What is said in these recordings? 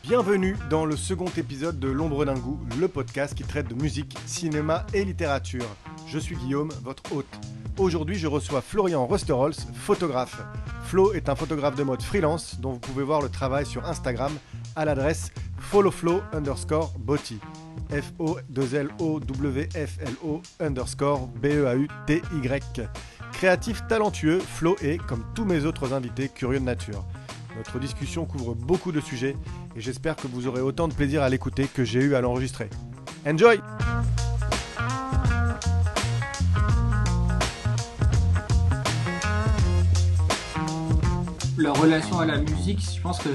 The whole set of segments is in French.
Bienvenue dans le second épisode de L'Ombre d'un goût, le podcast qui traite de musique, cinéma et littérature. Je suis Guillaume, votre hôte. Aujourd'hui, je reçois Florian Rosterholz, photographe. Flo est un photographe de mode freelance dont vous pouvez voir le travail sur Instagram à l'adresse followflow_boti. FOLLOWFLO_BEAUTY. Créatif talentueux, Flo est, comme tous mes autres invités, curieux de nature. Notre discussion couvre beaucoup de sujets et j'espère que vous aurez autant de plaisir à l'écouter que j'ai eu à l'enregistrer. Enjoy! La relation à la musique, je pense que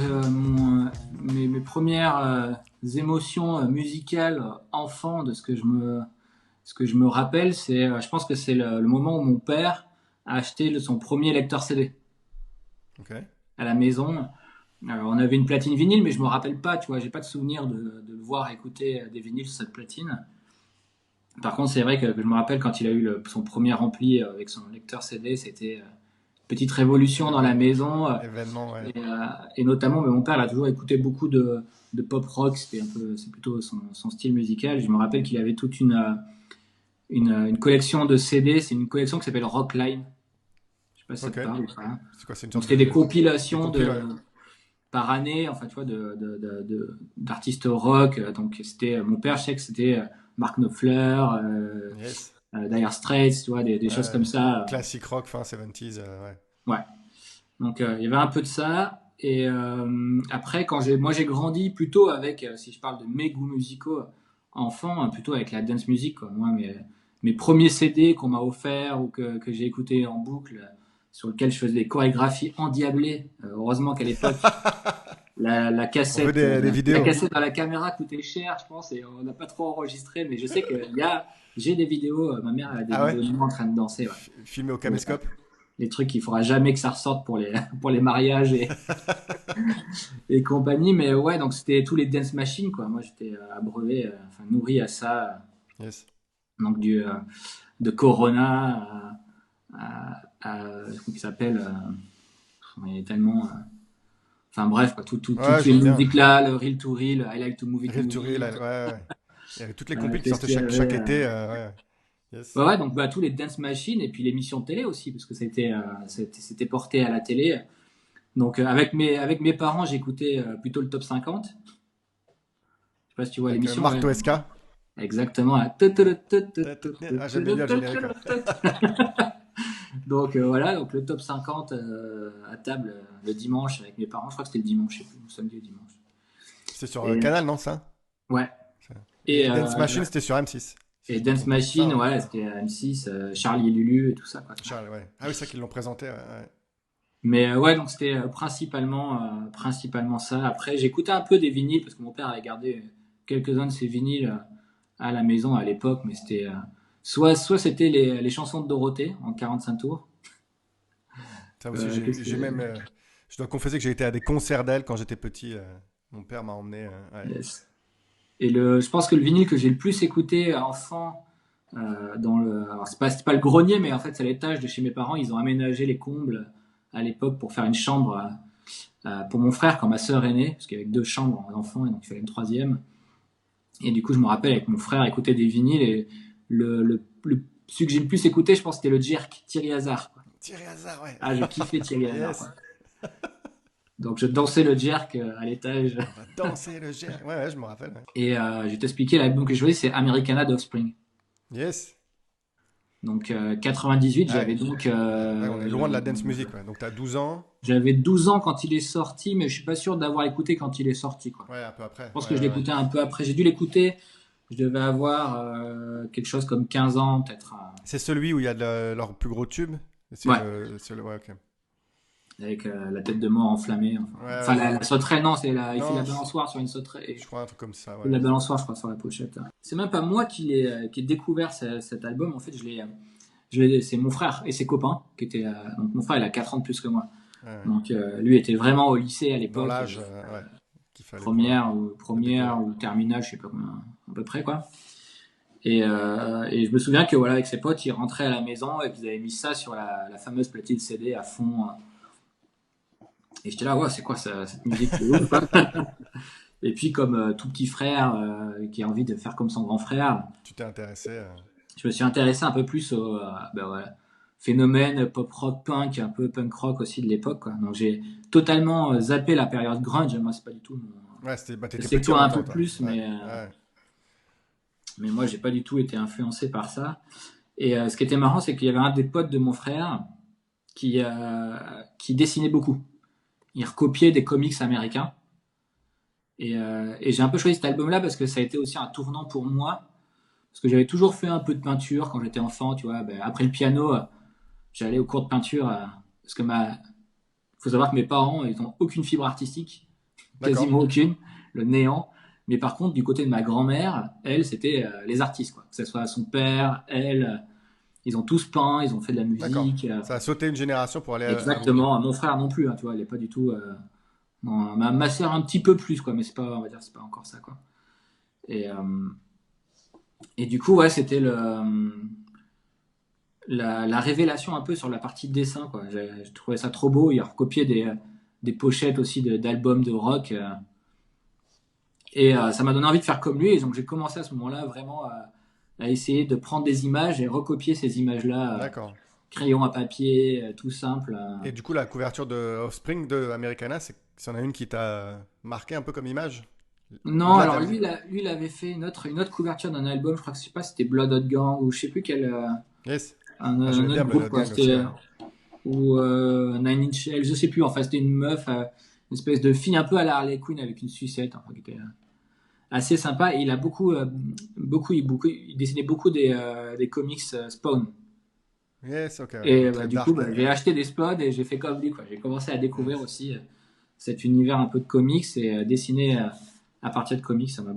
mes premières émotions musicales enfant de ce que je me rappelle, je pense que c'est le moment où mon père a acheté son premier lecteur CD à la maison. Alors, on avait une platine vinyle, mais je me rappelle pas, tu vois, j'ai pas de souvenir de le voir écouter des vinyles sur cette platine. Par contre, c'est vrai que je me rappelle quand il a eu son premier ampli avec son lecteur CD, c'était une petite révolution dans la maison. Événement, ouais. Et notamment, mon père il a toujours écouté beaucoup de pop rock, c'est plutôt son style musical. Je me rappelle qu'il avait toute une collection de CD, c'est une collection qui s'appelle Rockline. Je sais pas si ça te parle ou pas. C'est quoi, c'est une Donc, sorte c'était des compilations ouais. par année, enfin, tu vois, d'artistes rock. Donc, c'était, mon père, je sais que c'était Mark Knopfler, Yes. Dire Straits, tu vois, des choses comme ça. Classic rock, fin 70s, ouais. Ouais. Donc, il y avait un peu de ça. Et après, moi j'ai grandi plutôt avec, si je parle de mes goûts musicaux enfant, plutôt avec la dance music, quoi. Moi, mes premiers CD qu'on m'a offert ou que j'ai écouté en boucle, sur lequel je faisais des chorégraphies endiablées. Heureusement qu'à l'époque, la cassette, des vidéos. la cassette dans la caméra coûtait cher, je pense, et on n'a pas trop enregistré. Mais je sais que j'ai des vidéos. Ma mère a des vidéos de moi en train de danser. Ouais. Filmé au caméscope. Les trucs qu'il faudra jamais que ça ressorte pour les mariages et compagnie. Mais ouais, donc c'était tous les dance machines, quoi. Moi, j'étais abreuvé, nourri à ça. Yes. Donc de Corona comment il s'appelle, il y a tellement enfin bref, quoi, toutes ces musiques là, le reel to reel, I like to move it, reel to reel, ouais. Il y avait toutes les compiles qui sortaient chaque été, ouais. Yes. Ouais, donc tous les dance machines et puis l'émission de télé aussi, parce que c'était porté à la télé. Donc avec mes parents, j'écoutais plutôt le top 50. Je sais pas si tu vois avec l'émission. Marc Toesca. Exactement. Ah, j'aime bien le générique. Donc voilà, donc le top 50 à table le dimanche avec mes parents. Je crois que c'était le dimanche, je sais plus, samedi ou dimanche. C'était sur Canal, non, ça? Ouais. Et Dance Machine, c'était sur M6. Et Dance Machine, ouais, c'était M6, Charlie et Lulu et tout ça, quoi. Charlie, ouais. Ah oui, c'est ça qu'ils l'ont présenté, ouais. Mais ouais, donc c'était principalement ça. Après, j'écoutais un peu des vinyles parce que mon père avait gardé quelques-uns de ses vinyles à la maison à l'époque, mais c'était soit c'était les chansons de Dorothée en 45 tours. Ça aussi, j'ai même. Je dois confesser que j'ai été à des concerts d'elle quand j'étais petit. Mon père m'a emmené. Ouais. Yes. Et je pense que le vinyle que j'ai le plus écouté enfant, alors c'est pas le grenier, mais en fait c'est à l'étage de chez mes parents. Ils ont aménagé les combles à l'époque pour faire une chambre pour mon frère quand ma sœur est née, parce qu'il y avait 2 chambres d'enfants et donc il fallait une 3e. Et du coup, je me rappelle avec mon frère écouter des vinyles et celui que j'ai le plus écouté, je pense, c'était le Jerk, Thierry Hazard. Quoi. Thierry Hazard, ouais. Ah, je kiffais Thierry Hazard. Yes. Quoi. Donc, je dansais le Jerk à l'étage. On va danser le Jerk. Ouais, je me rappelle. Ouais. Et je vais t'expliquer, l'album que je choisis, c'est Americana d'Offspring. Yes. Donc, 98, j'avais donc... on est loin de la dance music, ouais. Donc, tu as 12 ans. J'avais 12 ans quand il est sorti, mais je suis pas sûr d'avoir écouté quand il est sorti. Quoi. Ouais, un peu après. Je pense que je l'écoutais un peu après. J'ai dû l'écouter... Je devais avoir quelque chose comme 15 ans, peut-être. C'est celui où il y a leur plus gros tube? Ouais. Ouais, ok. Avec la tête de mort enflammée. La sauterelle, non, il fait la balançoire sur une sauterelle. Je crois un truc comme ça, ouais. La balançoire, je crois, sur la pochette. C'est même pas moi qui ai découvert cet album. En fait, c'est mon frère et ses copains qui étaient. Donc, mon frère, il a 4 ans de plus que moi. Ouais. Donc, lui était vraiment au lycée à l'époque. Dans l'âge, ouais. Première ou terminale, je sais pas combien, à peu près, quoi. Et je me souviens que voilà, avec ses potes, ils rentraient à la maison et qu'ils avaient mis ça sur la fameuse platine CD à fond. Et j'étais là, ouais, c'est quoi cette musique de ouf, quoi. Et puis, comme tout petit frère qui a envie de faire comme son grand frère, Tu t'es intéressé. je me suis intéressé un peu plus au voilà, phénomène pop rock punk, un peu punk rock aussi de l'époque, quoi. Donc j'ai totalement zappé la période grunge. Moi, c'est pas du tout Ouais, je t'étais sais que petit en toi même un temps, peu toi. plus, Ouais, ouais. mais moi, j'ai pas du tout été influencé par ça. Et ce qui était marrant, c'est qu'il y avait un des potes de mon frère qui dessinait beaucoup. Il recopiait des comics américains. Et j'ai un peu choisi cet album-là parce que ça a été aussi un tournant pour moi. Parce que j'avais toujours fait un peu de peinture quand j'étais enfant, tu vois. Ben, après le piano, j'allais au cours de peinture. Parce que faut savoir que mes parents, ils ont aucune fibre artistique. D'accord. Quasiment aucune. Le néant. Mais par contre, du côté de ma grand-mère, elle, c'était les artistes, quoi. Que ce soit son père, elle, ils ont tous peint, ils ont fait de la D'accord. musique. Ça a sauté une génération pour aller à vous deux. Exactement. Mon frère non plus, hein, tu vois, elle est pas du tout. Non, ma sœur un petit peu plus, quoi, mais c'est pas, on va dire, c'est pas encore ça, quoi. Et, euh, et du coup, ouais, c'était la révélation un peu sur la partie dessin, quoi. J'ai trouvé ça trop beau. Il a recopié des pochettes aussi d'albums de rock. Ça m'a donné envie de faire comme lui. Et donc j'ai commencé à ce moment-là vraiment à essayer de prendre des images et recopier ces images-là, D'accord. crayon à papier, tout simple. Et du coup, la couverture de Offspring de Americana, c'en a une qui t'a marqué un peu comme image? Non, Au-delà de alors la lui, musique. il avait fait une autre couverture d'un album. Je crois que je sais pas, si c'était Blood Hot Gang ou je sais plus quel, Yes. un, Ah, un j'aimais autre bien groupe, Blood quoi. Gang aussi, C'était ouais. ou Nine Inch Nails, je sais plus. Enfin, c'était une meuf, une espèce de fille un peu à la Harley Quinn avec une sucette, enfin, qui était assez sympa. Et il a il dessinait beaucoup des comics Spawn. Yes, ok, ouais. Et Très du coup, dark. j'ai acheté des Spawn et j'ai fait comme lui, quoi. J'ai commencé à découvrir Yes. aussi cet univers un peu de comics et dessiner à partir de comics, ça m'a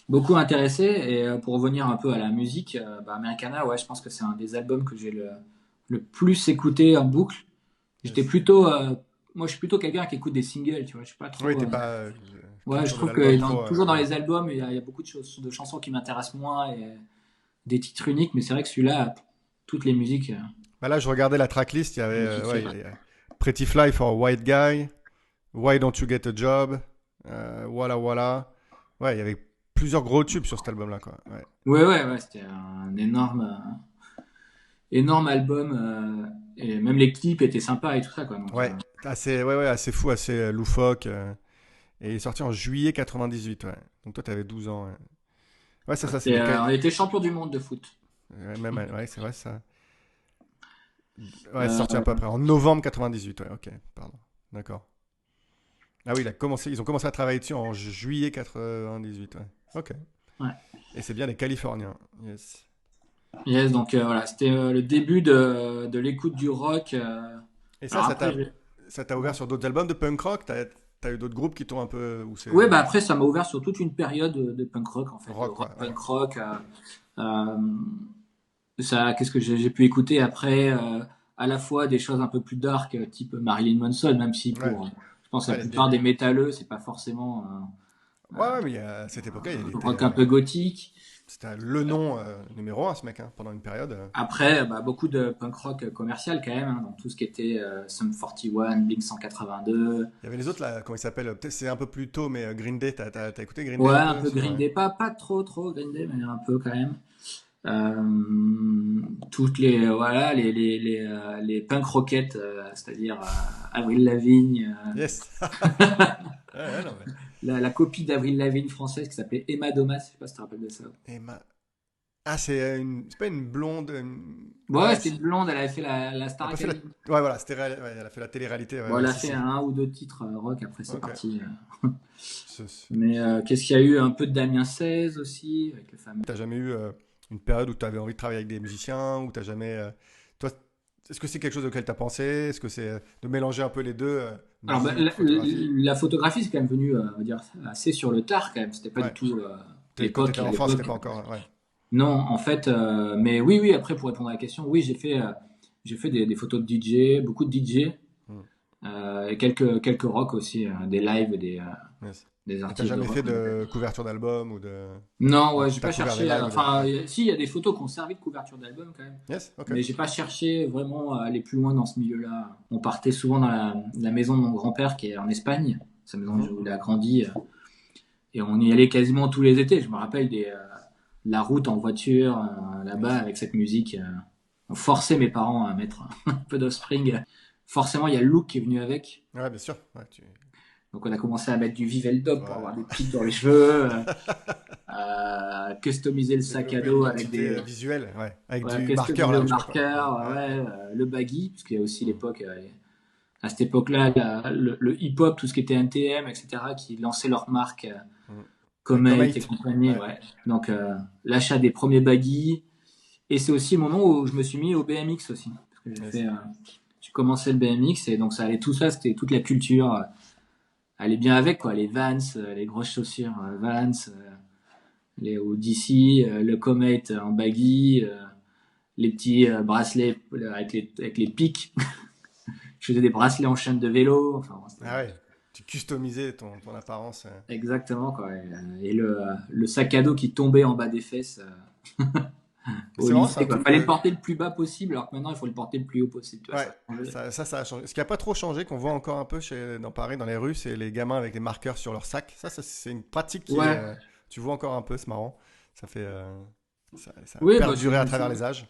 beaucoup intéressé. Et pour revenir un peu à la musique, Americana, ouais, je pense que c'est un des albums que j'ai le plus écouté en boucle. J'étais Yes. plutôt, moi, je suis plutôt quelqu'un qui écoute des singles, tu vois. Je suis pas Oui, trop. t'es pas Ouais, je culture de trouve que l'album trop. toujours dans les albums, il y a beaucoup de chansons qui m'intéressent moins et des titres uniques. Mais c'est vrai que celui-là, toutes les musiques, Bah là, je regardais la tracklist, il y avait j'ai kiffé. ouais, il y a Pretty Fly for a White Guy, Why Don't You Get a Job, Voilà Voilà. Ouais, il y avait plusieurs gros tubes sur cet album-là, quoi. Ouais. Ouais, c'était un énorme album. Et même les clips étaient sympas et tout ça, quoi. Donc, Ouais, ouais, assez fou, assez loufoque. Et il est sorti en juillet 98, ouais. Donc toi, t'avais 12 ans. Ouais, ouais c'est ça, c'est des... on était champion du monde de foot. ouais, c'est vrai, ça. Ouais, c'est sorti un Euh, peu après, en novembre 98, ouais, ok, pardon. D'accord. Ah oui, ils ont commencé à travailler dessus en juillet 98, ouais. Ok. ouais. Et c'est bien les Californiens. Yes. Yes, donc voilà, c'était le début de l'écoute du rock. Et ça, Alors ça après, t'a, ça t'a ouvert sur d'autres albums de punk rock? T'as eu d'autres groupes qui t'ont un peu... Ou c'est ouais, bah après, ça m'a ouvert sur toute une période de punk rock, en fait. rock, Rock, quoi, ouais. punk rock. Euh, qu'est-ce que j'ai pu écouter après à la fois des choses un peu plus dark, type Marilyn Manson, même si Ouais, je pense la ouais, plupart des métalleux, c'est pas forcément ouais, mais à cette époque-là, il était... rock un peu gothique. c'était le nom numéro un, ce mec, hein, pendant une période. Après, beaucoup de punk rock commercial quand même, hein, dans tout ce qui était Sum 41, Blink 182. Il y avait les autres, là, comment ils s'appellent? Peut-être c'est un peu plus tôt, mais Green Day, t'as écouté Green Day Ouais, un un peu peu aussi? Green Ouais. Day, pas trop Green Day, mais un peu quand même. Toutes les punk rockets, c'est-à-dire Avril Lavigne, Yes. Ouais, non, mais... la copie d'Avril Lavigne française qui s'appelait Emma Domas, je sais pas si tu te rappelles de ça. Emma... Ah, c'est pas une blonde. Ouais, Ouais, c'était une blonde, elle avait fait la elle a Star pas fait la... Academy. Ouais, voilà, ouais, elle a fait la télé-réalité. Ouais, Bon, ouais, elle a si, fait si. un ou deux titres rock, après c'est Ok. parti. Ce- ce- Mais qu'est-ce qu'il y a eu? Un peu de Damien 16 aussi, avec le fameux. T'as jamais eu une période où t'avais envie de travailler avec des musiciens, ou t'as jamais... Toi, est-ce que c'est quelque chose auquel t'as pensé? Est-ce que c'est de mélanger un peu les deux, Alors, musique, photographie? la photographie, c'est quand même venu, on va dire, assez sur le tard quand même. C'était pas du Ouais. tout Quand t'étais l'époque. À enfant, c'était l'époque. pas encore... Ouais. Non, en fait, mais oui, après, pour répondre à la question, oui, j'ai fait des photos de DJ, beaucoup de DJ, Hmm. et quelques rock aussi, des lives, Yes. des Et t'as artistes de jamais rock. fait de couverture d'album ou de... Non, ou ouais, j'ai t'as pas couvert des cherché. lives ou des... Enfin, si, il y a des photos qui ont servi de couverture d'album quand même. Yes, ok. Mais j'ai pas cherché vraiment à aller plus loin dans ce milieu-là. On partait souvent dans la maison de mon grand-père qui est en Espagne. sa maison où il a grandi. Et on y allait quasiment tous les étés. Je me rappelle la route en voiture là-bas avec cette musique. On forçait mes parents à mettre un peu d'Offspring. Forcément, il y a le look qui est venu avec. Ouais, bien sûr. Ouais, Donc on a commencé à mettre du Viveldop pour ouais. avoir des pics dans les cheveux, customiser le sac à dos avec Identité des visuelle, ouais. Avec ouais, du marqueur customiser là le où je sais pas quoi. marqueur, Ouais, ouais, ouais. le baggy, parce qu'il y a aussi l'époque, à cette époque-là, le hip-hop, tout ce qui était NTM, etc., qui lançaient leur marque, Mm. Comet et Comate. compagnie, Ouais. ouais. Donc l'achat des premiers baggy, et c'est aussi le moment où je me suis mis au BMX aussi, parce que Yes. j'ai commencé le BMX et donc ça allait tout ça, c'était toute la culture. Allait bien avec quoi, les Vans, les grosses chaussures Vans, les Odyssey, le Comet en baggy, les petits bracelets avec les pics. Je faisais des bracelets en chaîne de vélo. Enfin, Ah ouais. Tu customisais ton apparence. exactement quoi. Et le sac à dos qui tombait en bas des fesses Mais au c'est marrant, c'est lycée un quoi. truc Fallait le que. porter le plus bas possible, alors que maintenant il faut le porter le plus haut possible. Tu vois, Ouais, ça a changé. ça a changé. Ce qui n'a pas trop changé, qu'on voit encore un peu dans Paris, dans les rues, c'est les gamins avec les marqueurs sur leur sac. C'est une pratique qui est. Ouais. Tu vois encore un peu, c'est marrant. Ça fait. Ça a Oui, bah, perduré à travers les âges.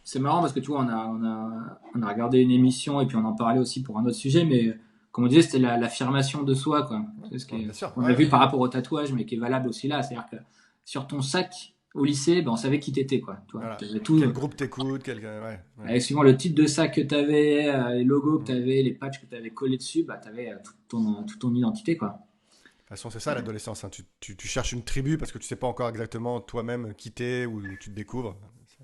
c'est marrant parce que tu vois, on a regardé une émission et puis on en parlait aussi pour un autre sujet, mais comme on disait, c'était l'affirmation de soi, quoi. C'est Ouais, bien ce sûr, qu'on ouais, a vu ouais. par rapport au tatouage, mais qui est valable aussi là. C'est-à-dire que sur ton sac au lycée, ben, on savait qui t'étais, quoi. Tu vois, Voilà. t'avais tout, Quel groupe t'écoute, ouais, ouais. avec suivant le type de sac que t'avais, les logos que Mm. t'avais, les patchs que t'avais collés dessus, bah, t'avais toute ton identité, quoi. De toute façon, c'est ça l'adolescence, hein. Tu cherches une tribu parce que tu sais pas encore exactement toi-même qui t'es ou tu te découvres.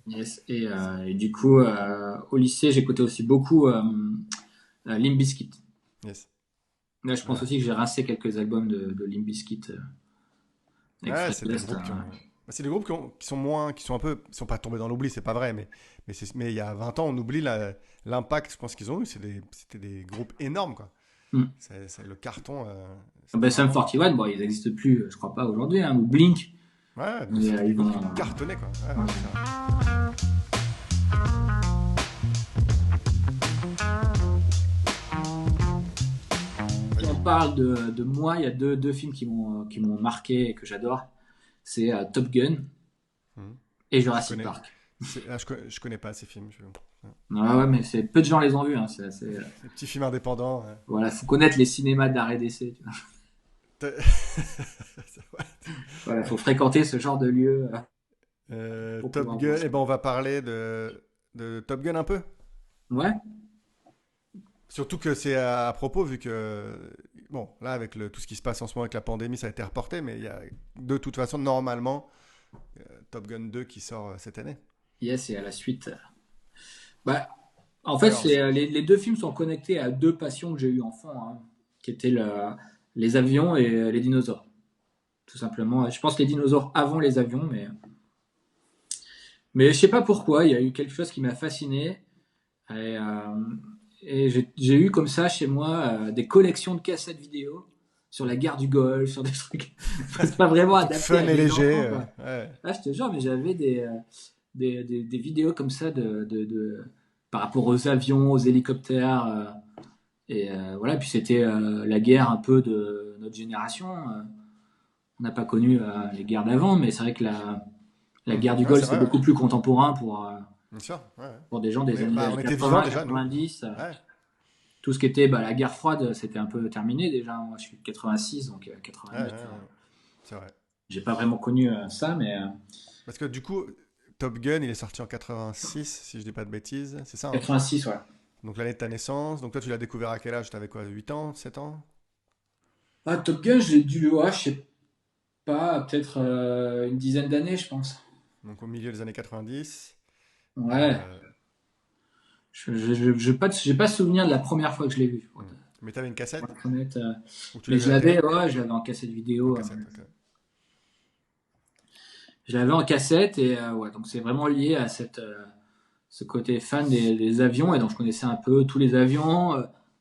Yes. Et du coup, au lycée, j'écoutais aussi beaucoup Limp Bizkit. Yes. Là, je pense Ouais. aussi que j'ai rincé quelques albums de Limp Bizkit. Avec Ouais, Fred c'est des West. groupes qui ont. Bah, c'est des groupes qui sont moins, qui sont un peu, ils sont pas tombés dans l'oubli, c'est pas vrai, mais il y a 20 ans, on oublie l'impact, je pense qu'ils ont eu. C'était des groupes énormes, quoi. Hmm. C'est le carton, Ben, c'était Sum vraiment. 41, bon, ils n'existent plus, je crois pas aujourd'hui, hein, ou Blink. Ouais, mais Mais c'était des ils groupes vont. qui cartonnaient, quoi. Ouais, Ouais. ouais, c'est vrai. Si on parle de moi, il y a deux films qui m'ont marqué et que j'adore. C'est Top Gun Mhm. et Je Jurassic connais. Park. Je connais pas ces films. Ouais. Ouais, ouais, mais peu de gens les ont vus. Hein, Les petits films indépendants. Ouais. voilà, faut connaître les cinémas d'arrêt d'essai. Tu vois. Ouais. Voilà, faut fréquenter ce genre de lieu pour Top pouvoir voir Gun, ça. eh ben on va parler de Top Gun un peu. Ouais, Surtout que c'est à propos, vu que, bon, là, avec tout ce qui se passe en ce moment avec la pandémie, ça a été reporté, mais il y a de toute façon, normalement, Top Gun 2 qui sort cette année. yes, et à la suite. Bah, en fait, Alors, les deux films sont connectés à deux passions que j'ai eues enfant, hein, qui étaient les avions et les dinosaures. Tout simplement. Je pense les dinosaures avant les avions, mais je sais pas pourquoi. Il y a eu quelque chose qui m'a fasciné. Et, j'ai eu comme ça chez moi des collections de cassettes vidéo sur la guerre du Golfe, sur des trucs. C'est pas vraiment un truc adapté fun à et des léger. enfants, quoi. Ouais. Ah, je te jure, mais j'avais des vidéos comme ça par rapport aux avions, aux hélicoptères. Voilà, puis c'était la guerre un peu de notre génération. On n'a pas connu les guerres d'avant, mais c'est vrai que la guerre du Ouais, Golfe, c'est c'est vrai, ouais. beaucoup plus contemporain Bien sûr. Ouais. pour des gens des Bah, années on était vivants 80, déjà, nous. 90. Ouais. Tout ce qui était la guerre froide, c'était un peu terminé déjà. Moi, je suis de 86, donc Ouais, ouais, 89. ouais. C'est vrai. J'ai pas vraiment connu ça, mais Parce que du coup, Top Gun, il est sorti en 86, si je dis pas de bêtises. C'est ça, hein. 86, ouais. Donc l'année de ta naissance. Donc toi, tu l'as découvert à quel âge? T'avais quoi, 8 ans, 7 ans? Ah, Top Gun, je l'ai dû, ouais, je sais pas, peut-être une dizaine d'années, je pense. Donc au milieu des années 90. Ouais. Euh, J'ai pas souvenir de la première fois que je l'ai vu. hmm. Mais t'avais une Pour cassette? être honnête, Ou tu l'as mais vu à la télé? ouais, je l'avais en cassette En vidéo. cassette, ok. Je l'avais en cassette et ouais, donc c'est vraiment lié à ce côté fan des avions et donc je connaissais un peu tous les avions.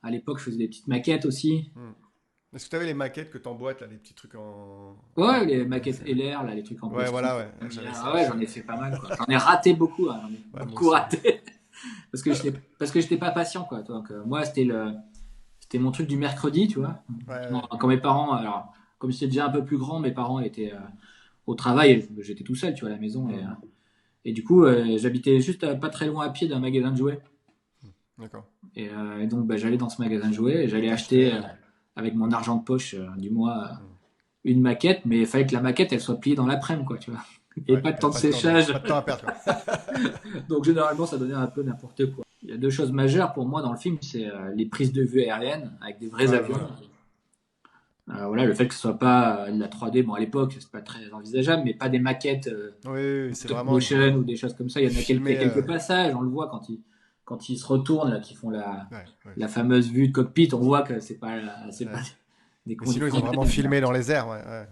À l'époque, je faisais des petites maquettes aussi. Hmm. Est-ce que tu avais les maquettes que t'emboîtes, là, les petits trucs en. Ouais, les Ouais, maquettes LR, là, les trucs en ouais, plastique. voilà, ouais. J'avais Ah ça ouais, aussi. j'en ai fait pas mal, quoi. J'en ai raté beaucoup, hein, j'en ai Ouais, moi beaucoup aussi. raté. Parce que j'étais pas patient, quoi. Donc, moi, c'était c'était mon truc du mercredi, tu vois. Ouais. Quand mes parents, alors, comme j'étais déjà un peu plus grand, mes parents étaient au travail, et j'étais tout seul, tu vois, à la maison. Et du coup, j'habitais juste pas très loin à pied d'un magasin de jouets. D'accord. Et donc, bah, j'allais dans ce magasin de jouets et Et j'allais acheter, t'achetais. avec mon argent de poche du mois, Hmm. une maquette, mais il fallait que la maquette, elle soit pliée dans l'après-midi, quoi, tu vois. Et Ouais, pas de y a temps de pas de temps séchage. pas de temps à perdre, quoi. Donc, généralement, ça donnait un peu n'importe quoi. Il y a deux choses majeures pour moi dans le film, c'est les prises de vue aériennes avec des vrais Ouais, avions. voilà. Voilà, le fait que ce soit pas de la 3D, bon à l'époque c'est pas très envisageable, mais pas des maquettes Oui, oui, oui, c'est stop vraiment motion ou des choses comme ça. Il y en a quelques, il y filmé. a quelques passages, on le voit quand ils se retournent, là, qui font Ouais, ouais, la fameuse vue de cockpit, on voit que c'est pas ouais. des Mais sinon, ils conditions ont vraiment réelles. filmé dans les airs, ouais. Ouais.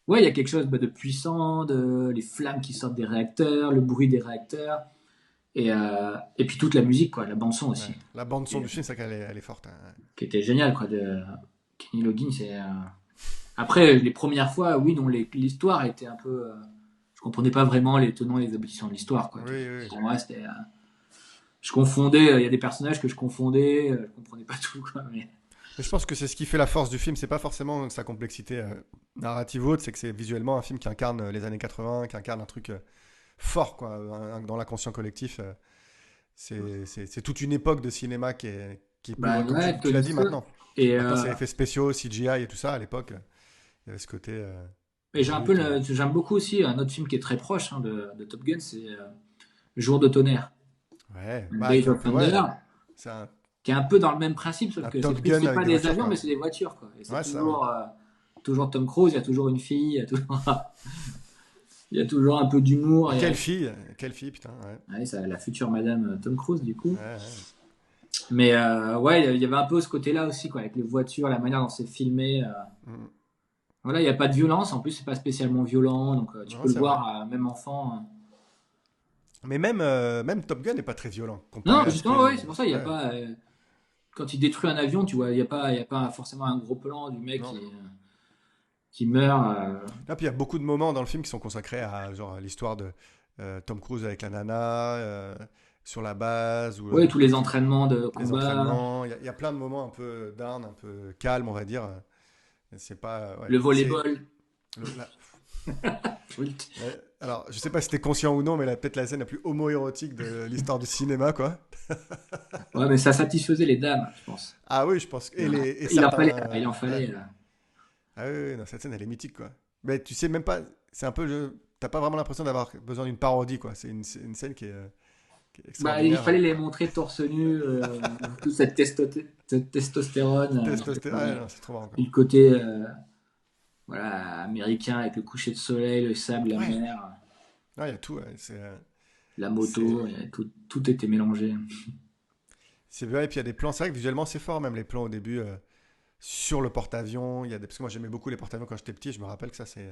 Ouais, il y a quelque chose de puissant, les flammes qui sortent des réacteurs, le bruit des réacteurs, et puis toute la musique, quoi, la bande son Ouais. aussi, La bande son et, du film, c'est qu'elle est, elle est forte, hein, ouais. qui était géniale, quoi, de Kenny Loggins. Après, les premières fois, oui, dont l'histoire était un peu. Je comprenais pas vraiment les tenants et les aboutissants de l'histoire, quoi. Oui, oui. Pour moi, c'était. Je confondais. Il y a des personnages que je confondais. Je comprenais pas tout, quoi. Mais Mais je pense que c'est ce qui fait la force du film. C'est pas forcément sa complexité narrative ou autre, c'est que c'est visuellement un film qui incarne les années 80, qui incarne un truc fort, quoi, dans l'inconscient collectif. C'est toute une époque de cinéma qui est bah pour, comme ouais, tu l'as Tony dit Scott. maintenant. Et, Maintenant, c'est effets spéciaux, CGI et tout ça. À l'époque, il y avait ce côté et brut. j'aime beaucoup aussi un autre film qui est très proche de Top Gun, c'est Jour de tonnerre, Ouais, bah, Days of ouais, Thunder, c'est qui est un peu dans le même principe, sauf un que Top Gun c'est pas avec des des voitures, avions, mais quoi. c'est des voitures, quoi. Et c'est Ouais, ça, ouais. toujours Tom Cruise, il y a toujours une fille, il y a toujours, il y a toujours un peu d'humour. Et quelle fille, putain, ouais. Ouais, ça, la future Madame Tom Cruise, du coup. Ouais, ouais. Mais ouais, il y avait un peu ce côté-là aussi, quoi, avec les voitures, la manière dont c'est filmé. Mm. Voilà, il n'y a pas de violence, en plus, c'est pas spécialement violent, donc tu Non, peux le c'est vrai. voir, même enfant. Mais même Top Gun n'est pas très violent Non, comparé à ce justement, ouais, que. c'est pour ça, il n'y a Ouais, pas. Quand il détruit un avion, tu vois, il y a pas forcément un gros plan du mec non. qui meurt. Là, puis il y a beaucoup de moments dans le film qui sont consacrés à genre l'histoire de Tom Cruise avec la nana sur la base ou Ouais, tous les entraînements de les combat, entraînements. Il y a plein de moments un peu down, un peu calme, on va dire. C'est pas. Ouais, le c'est. volleyball. La- Oui. alors, je sais pas si t'es conscient ou non, mais peut-être la scène la plus homo-érotique de l'histoire du cinéma, quoi. Ouais, mais ça satisfaisait les dames, je pense. Ah oui, je pense que. Et Il en certains. fallait, il en Ouais. fallait. Ah oui, oui, non, cette scène, elle est mythique, quoi. Mais tu sais même pas. C'est un peu. T'as pas vraiment l'impression d'avoir besoin d'une parodie, quoi. C'est une scène qui est Bah, il extraordinaire. fallait les montrer torse nu, toute cette testostérone, Testostérone. Ouais, non, c'est trop marrant, quoi. du côté voilà, américain avec le coucher de soleil, le sable, la Ouais. mer, Ouais, il y a tout, ouais. la C'est, moto, tout était mélangé. c'est vrai, et puis il y a des plans, c'est vrai que visuellement c'est fort, même les plans au début sur le porte-avions. Parce que moi j'aimais beaucoup les porte-avions quand j'étais petit, je me rappelle que ça c'est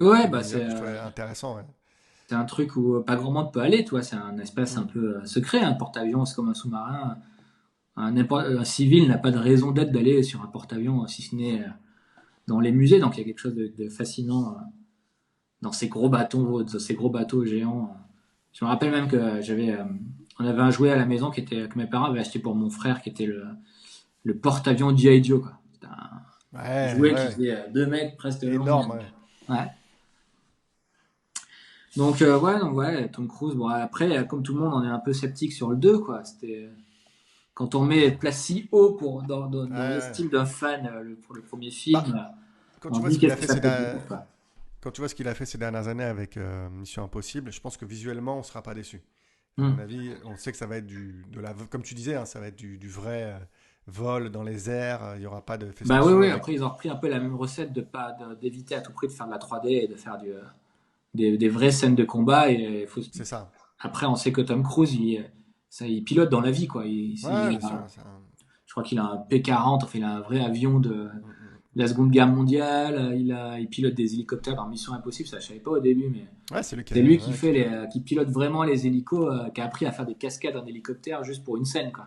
Ouais, des bah univers que je trouvais intéressants. Ouais. c'est un truc où pas grand monde peut aller, toi. C'est un espace un Mm. peu secret, un porte-avions, c'est comme un sous-marin. Un civil n'a pas de raison d'être d'aller sur un porte-avions, si ce n'est dans les musées. Donc il y a quelque chose de fascinant dans ces gros bateaux géants. Je me rappelle même que on avait un jouet à la maison que mes parents avaient acheté pour mon frère, qui était le porte-avions G.I. Joe, quoi. C'était un Ouais, jouet qui ouais, faisait 2 mètres presque de long. énorme. Ouais. Ouais. Donc ouais, Tom Cruise. Bon, après, comme tout le monde, on est un peu sceptique sur le 2, quoi. C'était quand on met place si haut Ouais, dans ouais. l'estime d'un fan pour le premier film, Bah, quand tu on se vois ce dit qu'il qu'est-ce a que fait ça peut devenir, quoi. quand tu vois ce qu'il a fait ces dernières années avec Mission Impossible, je pense que visuellement on sera pas déçu. À mon Hmm. avis, on sait que ça va être comme tu disais, hein, ça va être du vrai vol dans les airs. Il y aura pas de faits Bah oui, spéciaux oui, avec. après ils ont repris un peu la même recette d'éviter à tout prix de faire de la 3D et de faire des vraies scènes de combat. C'est ça. Après, on sait que Tom Cruise, il pilote dans la vie, quoi. Ouais, bien sûr. Je crois qu'il a un P-40, enfin il a un vrai avion de Mm, mm. la Seconde Guerre mondiale. Il pilote des hélicoptères dans Mission Impossible, ça je savais pas au début, mais Ouais, c'est lui c'est lui ouais, qui pilote. qui pilote vraiment les hélicos, qui a appris à faire des cascades en hélicoptère juste pour une scène, quoi.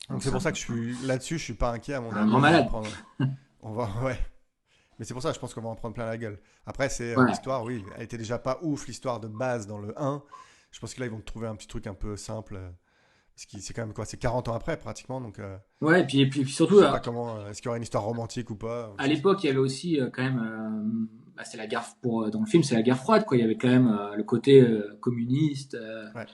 Donc Donc c'est c'est pour ça que je suis là-dessus, je suis pas inquiet à mon un avis, grand on va en malade. prendre. Ouais. Mais c'est pour ça, je pense qu'on va en prendre plein la gueule. Après, c'est Ouais. l'histoire, oui, elle était déjà pas ouf l'histoire de base dans le 1. Je pense que là ils vont trouver un petit truc un peu simple. C'est quand même quoi? C'est 40 ans après, pratiquement. Donc, Ouais, et puis je surtout, sais pas comment. Est-ce qu'il y aura une histoire romantique ou pas? à l'époque, il y avait aussi quand même, c'est la guerre dans le film, c'est la guerre froide, quoi. Il y avait quand même le côté communiste Ouais.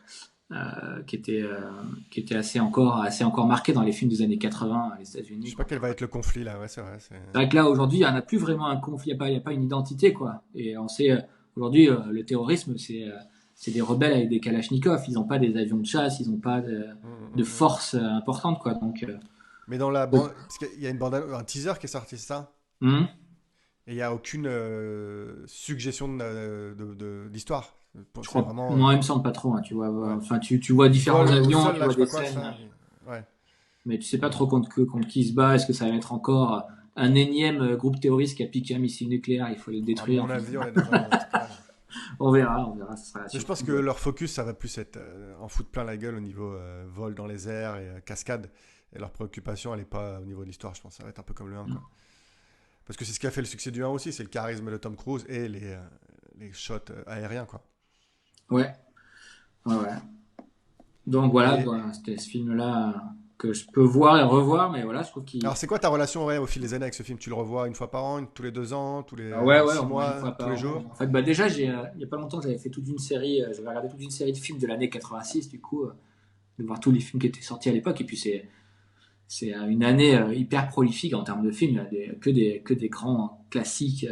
qui était assez encore marqué dans les films des années 80 les Je États-Unis, sais pas quoi. quel va être le conflit là. Ouais, c'est vrai. C'est vrai que là, aujourd'hui, il n'y en a plus vraiment un conflit, il y a pas une identité, quoi. Et on sait, aujourd'hui, le terrorisme, c'est des rebelles avec des kalachnikovs. Ils n'ont pas des avions de chasse, ils n'ont pas de Mm. force importante, quoi. Donc, Mais dans la bande, parce qu'il y a un teaser qui est sorti, c'est ça? hum, Et il n'y a aucune suggestion d'histoire. je C'est crois, vraiment. moi, il me semble pas trop, hein, tu vois. Ouais. Enfin, tu vois Il différents vole au avions, sol tu là, vois je sais pas des quoi, scènes. ça. Ouais. Mais tu sais pas trop contre qui se bat. Est-ce que ça va être encore un énième groupe terroriste qui a piqué un missile nucléaire? Il faut le À détruire. mon avis, on est dans un truc là. On verra. Ça sera la Mais je pense que surprise. leur focus, ça va plus être en foutre plein la gueule au niveau vol dans les airs et cascade. Et leur préoccupation, elle est pas au niveau de l'histoire, je pense. Ça va être un peu comme le 1, Mm. quoi. Parce que c'est ce qui a fait le succès du 1 aussi, c'est le charisme de Tom Cruise et les shots aériens, quoi. Ouais, ouais. Donc Et voilà, c'était ce film-là que je peux voir et revoir, mais voilà, je trouve qu'il. alors, c'est quoi ta relation ouais, au fil des années avec ce film? Tu le revois une fois par an, tous les 2 ans, tous les Ah ouais, ouais, six au moins une mois, fois tous par les an. jours? En fait, bah déjà, il y a pas longtemps, j'avais fait toute une série, j'avais regardé toute une série de films de l'année 86, du coup, de voir tous les films qui étaient sortis à l'époque. Et puis c'est une année hyper prolifique en termes de films. Il y a que des grands classiques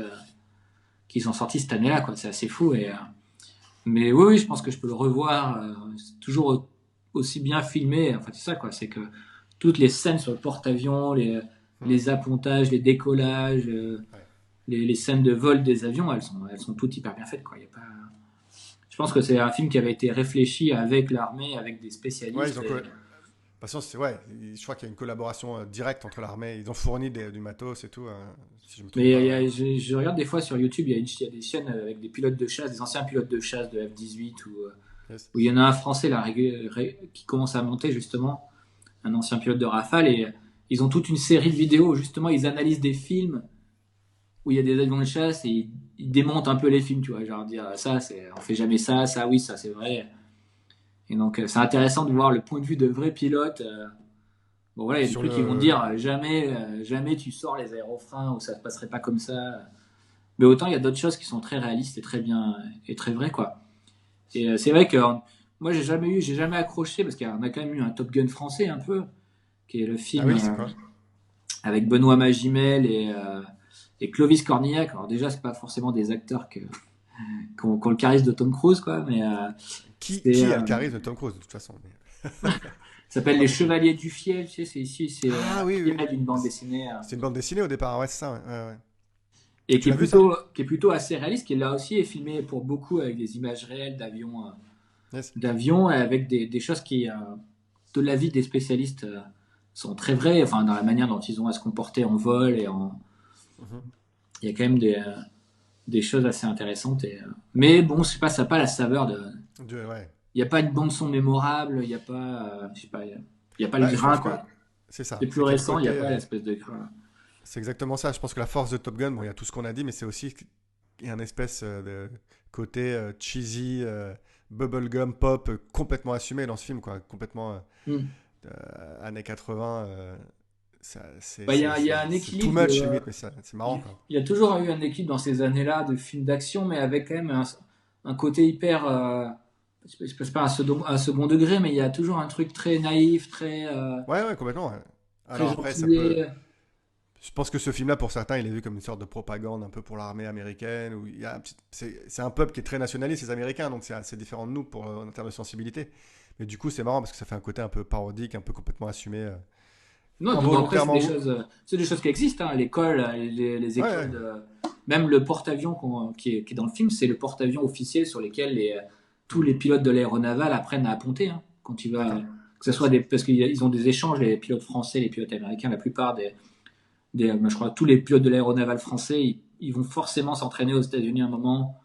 qui sont sortis cette année-là, quoi. C'est assez fou. Mais oui, oui, je pense que je peux le revoir. C'est toujours aussi bien filmé. Enfin, c'est ça, quoi. C'est que toutes les scènes sur le porte-avions, Hmm. les appontages, les décollages, Ouais. les scènes de vol des avions, elles sont toutes hyper bien faites, quoi. Il y a pas... Je pense que c'est un film qui avait été réfléchi avec l'armée, avec des Ouais, spécialistes. de toute façon, ouais, je crois qu'il y a une collaboration directe entre l'armée. Ils ont fourni du matos et tout, si je me trompe Mais pas. je regarde des fois sur YouTube, il y a des chaînes avec des pilotes de chasse, des anciens pilotes de chasse de F-18 Yes. où il y en a un français là, qui commence à monter justement, un ancien pilote de Rafale, et ils ont toute une série de vidéos où justement ils analysent des films où il y a des avions de chasse et ils démontent un peu les films, tu vois, genre dire ça, on fait jamais ça, ça oui, ça c'est vrai. Et donc c'est intéressant de voir le point de vue de vrais pilotes. Bon voilà, il y a des Sur trucs qui vont le. dire jamais tu sors les aérofreins ou ça se passerait pas comme ça. Mais autant il y a d'autres choses qui sont très réalistes et très bien et très vraies, quoi. Et c'est vrai que moi j'ai jamais accroché parce qu'on a quand même eu un Top Gun français un peu, qui est le Ah film oui, c'est quoi? avec Benoît Magimel et Clovis Cornillac. Alors déjà c'est pas forcément des acteurs qui ont le charisme de Tom Cruise, quoi, mais c'est Qui a le charisme de Tom Cruise, de toute façon? ça s'appelle Les Chevaliers du Fiel, tu sais, c'est ici, c'est Ah oui, oui, tiré oui. d'une bande dessinée C'est une bande dessinée au départ, ouais, c'est ça, ouais, ouais, ouais. et Tu l'as vu ça? qui est plutôt assez réaliste, qui là aussi est filmé pour beaucoup avec des images réelles Yes. d'avions et avec des choses qui, de l'avis des spécialistes, sont très vraies, enfin dans la manière dont ils ont à se comporter en vol Mhm. il y a quand même des choses assez intéressantes. Mais bon, je sais pas, ça n'a pas la saveur de. Ouais. Il n'y a pas une bande son mémorable, il n'y a pas, je sais pas, il y a pas le Bah, je grain, pense que quoi. c'est ça. C'est plus C'est qu'il y a le récent, il n'y côté. a pas l'espèce de grain. C'est exactement ça. Je pense que la force de Top Gun, bon, il y a tout ce qu'on a dit, mais c'est aussi qu'il y a un espèce de côté cheesy, bubblegum pop complètement assumé dans ce film, quoi. Complètement Hmm. années 80. Bah, il y a un C'est too équilibre much limite, mais c'est marrant, quoi. il y a toujours eu un équilibre dans ces années-là de films d'action, mais avec quand même un côté hyper, je sais pas un second degré, mais il y a toujours un truc très naïf, Ouais, ouais, complètement. Ouais. très Alors après, ça peut. gentil. Je pense que ce film-là, pour certains, il est vu comme une sorte de propagande un peu pour l'armée américaine. Où il y a c'est un peuple qui est très nationaliste, les Américains, donc c'est assez différent de nous en termes de sensibilité. Mais du coup, c'est marrant parce que ça fait un côté un peu parodique, un peu complètement assumé. Non, puis bon, après, Involontairement. c'est des choses qui existent, hein. L'école, les Ouais, écoles, ouais. même le porte-avions qui est dans le film, c'est le porte-avions officiel sur lesquels tous les pilotes de l'aéronaval apprennent à ponter, hein, quand tu vas, D'accord. que ce soit Yes. parce qu'ils ont des échanges, les pilotes français, les pilotes américains, la plupart je crois, tous les pilotes de l'aéronaval français, ils vont forcément s'entraîner aux États-Unis un moment.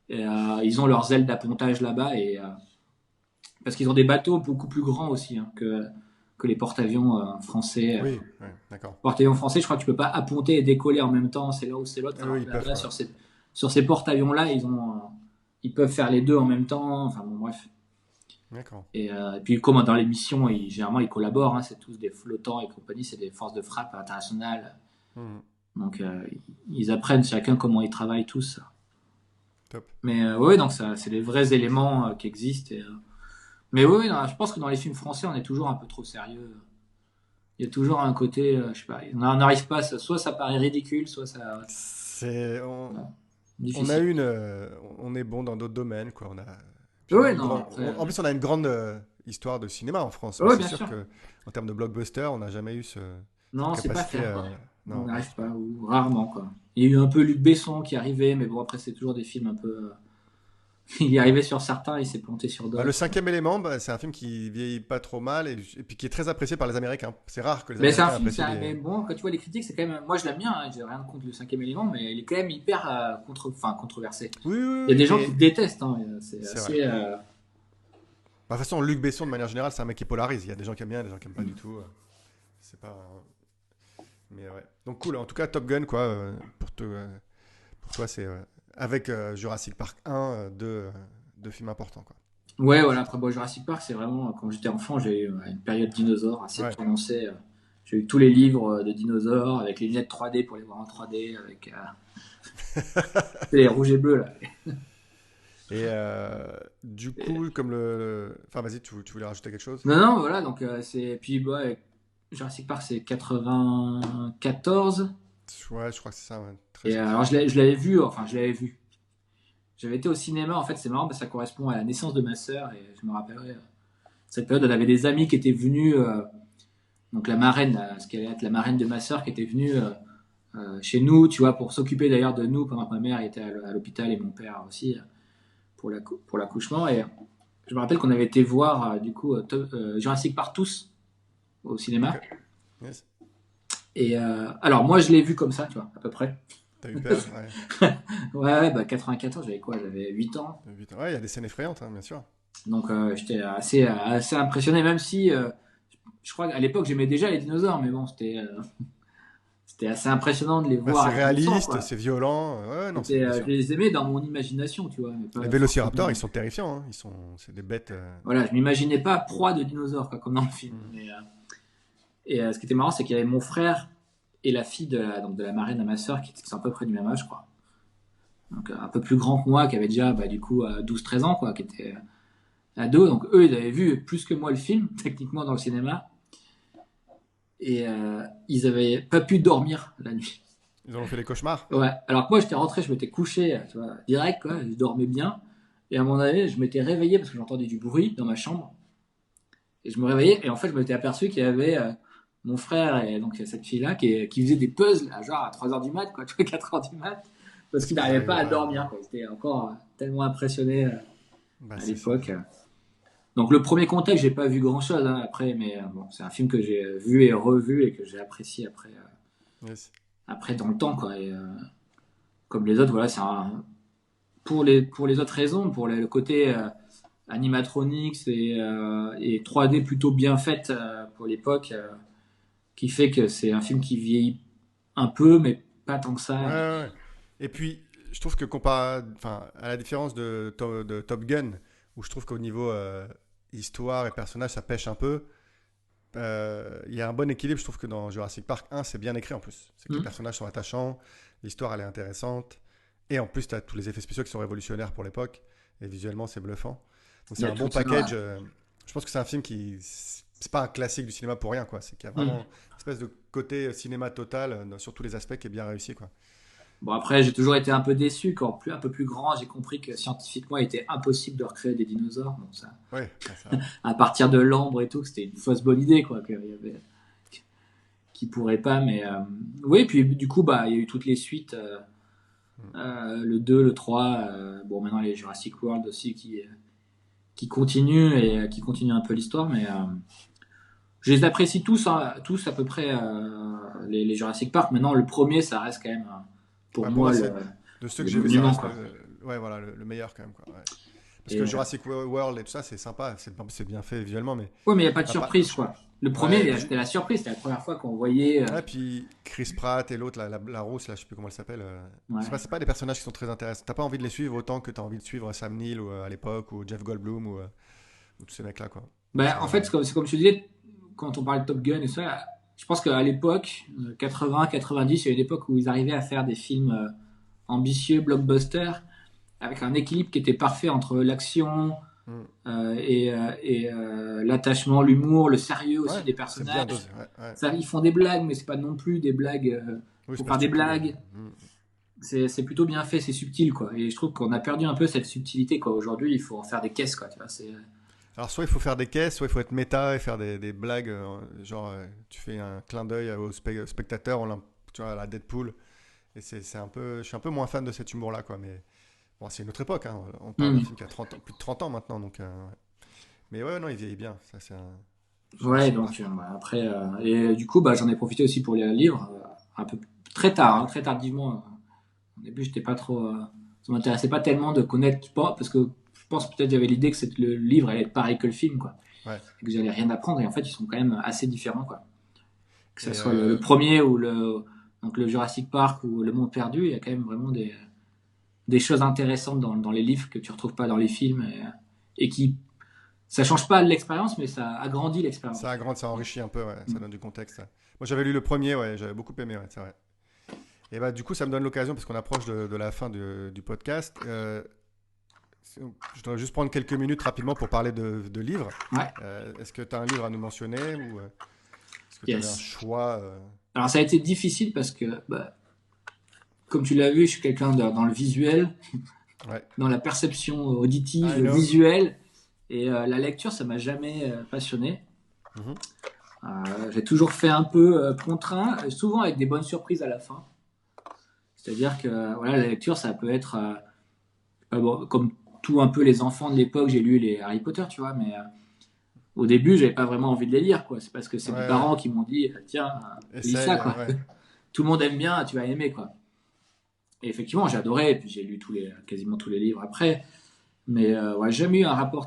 Et, ils ont leurs ailes d'appontage là-bas parce qu'ils ont des bateaux beaucoup plus grands aussi, hein, que les porte-avions français. Oui, ouais, d'accord. Porte-avions français, je crois que tu peux pas apponter et décoller en même temps, c'est là ou c'est l'autre. Ah Alors oui, ils que peuvent, là, quoi. sur ces porte-avions là, ils peuvent faire les deux en même temps. Enfin bon, bref. D'accord. Et puis, comme dans l'émission, généralement, ils collaborent. Hein, c'est tous des flottants et compagnie, c'est des forces de frappe internationales. Mhm. Donc, ils apprennent chacun comment ils travaillent tous. Top. Mais ouais, donc ça, c'est les vrais éléments qui existent. Mais oui, non, je pense que dans les films français, on est toujours un peu trop sérieux. Il y a toujours un côté, je sais pas, on n'arrive pas, soit ça paraît ridicule, soit ça. C'est, Ouais, on a difficile. une, on est bon dans d'autres domaines, quoi. Puis Oui, non, après. En plus, on a une grande histoire de cinéma en France, mais Oui, c'est bien sûr sûr. que en termes de blockbuster, on n'a jamais eu cette Non, c'est pas capacité. faire, quoi. On Non, n'arrive pas, ou rarement, quoi. Il y a eu un peu Luc Besson qui arrivait, mais bon, après, c'est toujours des films un peu. Il est arrivé sur certains, il s'est planté sur bah, le d'autres. cinquième élément, bah, c'est un film qui vieillit pas trop mal et puis qui est très apprécié par les Américains. C'est rare que les Mais c'est un Américains film, apprécient mais les. bon, quand tu vois les critiques, c'est quand même. Moi, je l'aime bien, hein, j'ai rien contre le cinquième élément, mais il est quand même hyper controversé. Oui, oui, Il y a oui, des gens qui mais le détestent, hein, c'est c'est vrai. assez. Bah, de toute façon, Luc Besson, de manière générale, c'est un mec qui polarise. Il y a des gens qui aiment bien, des gens qui aiment pas du tout. C'est pas. Mais ouais. Donc cool. En tout cas, Top Gun, quoi. Pour toi, c'est avec Jurassic Park 1, deux films importants, quoi. Ouais, voilà, après bon, Jurassic Park, c'est vraiment, quand j'étais enfant, j'ai eu une période dinosaure assez Ouais. prononcée. J'ai eu tous les livres de dinosaures, avec les lunettes 3D pour les voir en 3D, avec les rouges et bleus, là. Et du Et- coup, comme enfin, vas-y, tu voulais rajouter quelque chose? Non, non, voilà, donc c'est. Puis, bah, Jurassic Park, c'est 94. Ouais, je crois que c'est ça, ouais. Et 13, alors, 14. je l'avais vu, enfin, je l'avais vu. J'avais été au cinéma, en fait, c'est marrant, parce que ça correspond à la naissance de ma sœur, et je me rappellerai. Cette période, on avait des amis qui étaient venus. Donc, la marraine, ce qu'elle allait être la marraine de ma sœur, qui était venue. Chez nous, tu vois, pour s'occuper d'ailleurs de nous pendant que ma mère était à l'hôpital et mon père aussi pour l'accouchement. Et je me rappelle qu'on avait été voir du coup Jurassic Park tous au cinéma. Ok. Yes. Et alors moi je l'ai vu comme ça, tu vois, à peu près. T'as eu peur? Ouais. Ouais, bah 94, j'avais quoi? J'avais 8 ans. Ouais, il y a des scènes effrayantes, hein, bien sûr. Donc j'étais assez impressionné, même si je crois qu'à l'époque j'aimais déjà les dinosaures, mais bon, c'était assez impressionnant de les Bah, voir c'est à 10 ans, réaliste, quoi. c'est violent. Ouais, non, c'est bien Je sûr. les aimais dans mon imagination, tu vois, mais Les pas vélociraptors, ils forcément. sont terrifiants, hein. C'est des bêtes. Voilà, je m'imaginais pas proie de dinosaures, quoi, comme dans le film. Hmm. Ce qui était marrant, c'est qu'il y avait mon frère et la fille donc de la marraine de ma sœur qui sont à peu près du même âge, quoi. Donc un peu plus grand que moi, qui avait déjà du coup 12-13 ans, quoi, qui était ado. Donc eux, ils avaient vu plus que moi le film, techniquement dans le cinéma. Et ils avaient pas pu dormir la nuit. Ils en ont fait des cauchemars. Ouais. Alors que moi, j'étais rentré, je m'étais couché, tu vois, direct, quoi. Je dormais bien. Et à un moment donné, je m'étais réveillé parce que j'entendais du bruit dans ma chambre. Et je me réveillais, et en fait, je m'étais aperçu qu'il y avait mon frère et donc cette fille-là qui faisait des puzzles à genre à 3h du mat, quoi, tu vois, 4h du mat, parce Parce qu'il qu'ils n'arrivait pas n'arrivaient à pas. dormir, quoi. Il était encore tellement impressionné Bah, à c'est ça. l'époque. Donc le premier contact, j'ai pas vu grand-chose après, mais bon, c'est un film que j'ai vu et revu et que j'ai apprécié Yes. après dans le temps, quoi. Et comme les autres, voilà, pour les autres raisons, pour le côté animatronics et 3D plutôt bien fait pour l'époque, qui fait que c'est un film qui vieillit un peu, mais pas tant que Ouais, ça. ouais, ouais. Et puis, je trouve que enfin, à la différence de Top Gun, où je trouve qu'au niveau histoire et personnage, ça pêche un peu, il y a un bon équilibre. Je trouve que dans Jurassic Park 1, c'est bien écrit en plus. C'est que les Hmm. personnages sont attachants, l'histoire elle est intéressante, et en plus, tu as tous les effets spéciaux qui sont révolutionnaires pour l'époque, et visuellement, c'est bluffant. Donc, Il c'est y a un bon tout ça. package. Je pense que c'est un film qui. C'est pas un classique du cinéma pour rien, quoi. C'est qu'il y a Hmm. vraiment une espèce de côté cinéma total sur tous les aspects qui est bien réussi, quoi. Bon, après, j'ai toujours été un peu déçu quand un peu plus grand, j'ai compris que scientifiquement, il était impossible de recréer des dinosaures. Bon, ça, Ouais, ça. à partir de l'ambre et tout, que c'était une fausse bonne idée, quoi, qu'il y avait, qui pourrait pas, mais oui, puis du coup, bah, il y a eu toutes les suites, le 2, le 3, bon, maintenant les Jurassic World aussi qui continuent et qui continuent un peu l'histoire, mais je les apprécie tous, hein, tous à peu près, les Jurassic Park. Maintenant, le premier, ça reste quand même, pour Ouais, pour moi, moi, c'est de ceux que le j'ai vus, ça monument, reste quoi. ouais, voilà, le meilleur quand même, quoi. Ouais. Parce Et, que Jurassic World et tout ça, c'est sympa, c'est bien fait visuellement, mais ouais, mais il n'y a pas de à part- surprise, quoi. Le ouais, premier, c'était la surprise, c'était la première fois qu'on voyait. ouais, puis Chris Pratt et l'autre, la rousse, là, je sais plus comment elle s'appelle. Ouais. C'est pas des personnages qui sont très intéressants. T'as pas envie de les suivre autant que t'as envie de suivre Sam Neill ou, à l'époque, ou Jeff Goldblum ou tous ces mecs-là, quoi. En fait, c'est comme je te disais, quand on parlait de Top Gun et ça, je pense qu'à l'époque, 80, 90, il y a une époque où ils arrivaient à faire des films ambitieux, blockbusters, avec un équilibre qui était parfait entre l'action et l'attachement, l'humour, le sérieux aussi des c'est bien personnages. dosé. Ouais. Ça, ils font des blagues, mais c'est pas non plus des blagues Oui, c'est pour pas faire des stupide. blagues. C'est plutôt bien fait, c'est subtil, quoi. Et je trouve qu'on a perdu un peu cette subtilité, quoi. Aujourd'hui, il faut en faire des caisses, quoi. Tu vois, Alors, soit il faut faire des caisses, soit il faut être méta et faire des blagues, tu fais un clin d'œil au spectateur, tu vois, à la Deadpool. Et c'est un peu, je suis un peu moins fan de cet humour-là, quoi. Mais bon, c'est une autre époque, hein. On parle d'un film qui a 30 ans, plus de 30 ans maintenant, donc. Ouais. Mais ouais, non, il vieillit bien. Ça, Ouais, donc après, et du coup, j'en ai profité aussi pour lire le livre, un peu très tard, hein, très tardivement. Au début, j'étais pas trop, ça m'intéressait pas tellement de connaître, parce que je pense peut-être j'avais l'idée que le livre allait être pareil que le film, quoi, Ouais. et que j'allais rien apprendre. Et en fait, ils sont quand même assez différents, quoi. Que ce Et soit le premier ou donc le Jurassic Park ou Le Monde Perdu, il y a quand même vraiment des choses intéressantes dans les livres que tu retrouves pas dans les films et qui ça change pas l'expérience, mais ça agrandit l'expérience. ça enrichit un peu, ouais. Ça donne du contexte. Ouais. Moi, j'avais lu le premier, ouais, j'avais beaucoup aimé, ouais, c'est vrai. Et bah, du coup, ça me donne l'occasion, parce qu'on approche de la fin du podcast. Je dois juste prendre quelques minutes rapidement pour parler de livres. Ouais. Est-ce que tu as un livre à nous mentionner ou est-ce que tu avais un Yes. choix Alors ça a été difficile parce que, comme tu l'as vu, je suis quelqu'un dans le visuel, Ouais. dans la perception auditive, I know. visuelle, et la lecture, ça m'a jamais passionné. Mhm. J'ai toujours fait un peu contraint, souvent avec des bonnes surprises à la fin. C'est-à-dire que voilà, la lecture, ça peut être comme tout un peu les enfants de l'époque, j'ai lu les Harry Potter, tu vois, mais au début, j'avais pas vraiment envie de les lire, quoi. C'est parce que c'est mes parents qui m'ont dit, tiens, lis ça, quoi. Ouais. Tout le monde aime bien, tu vas aimer, quoi. Et effectivement, j'ai adoré, et puis j'ai lu quasiment tous les livres après. Mais ouais, j'ai jamais eu un rapport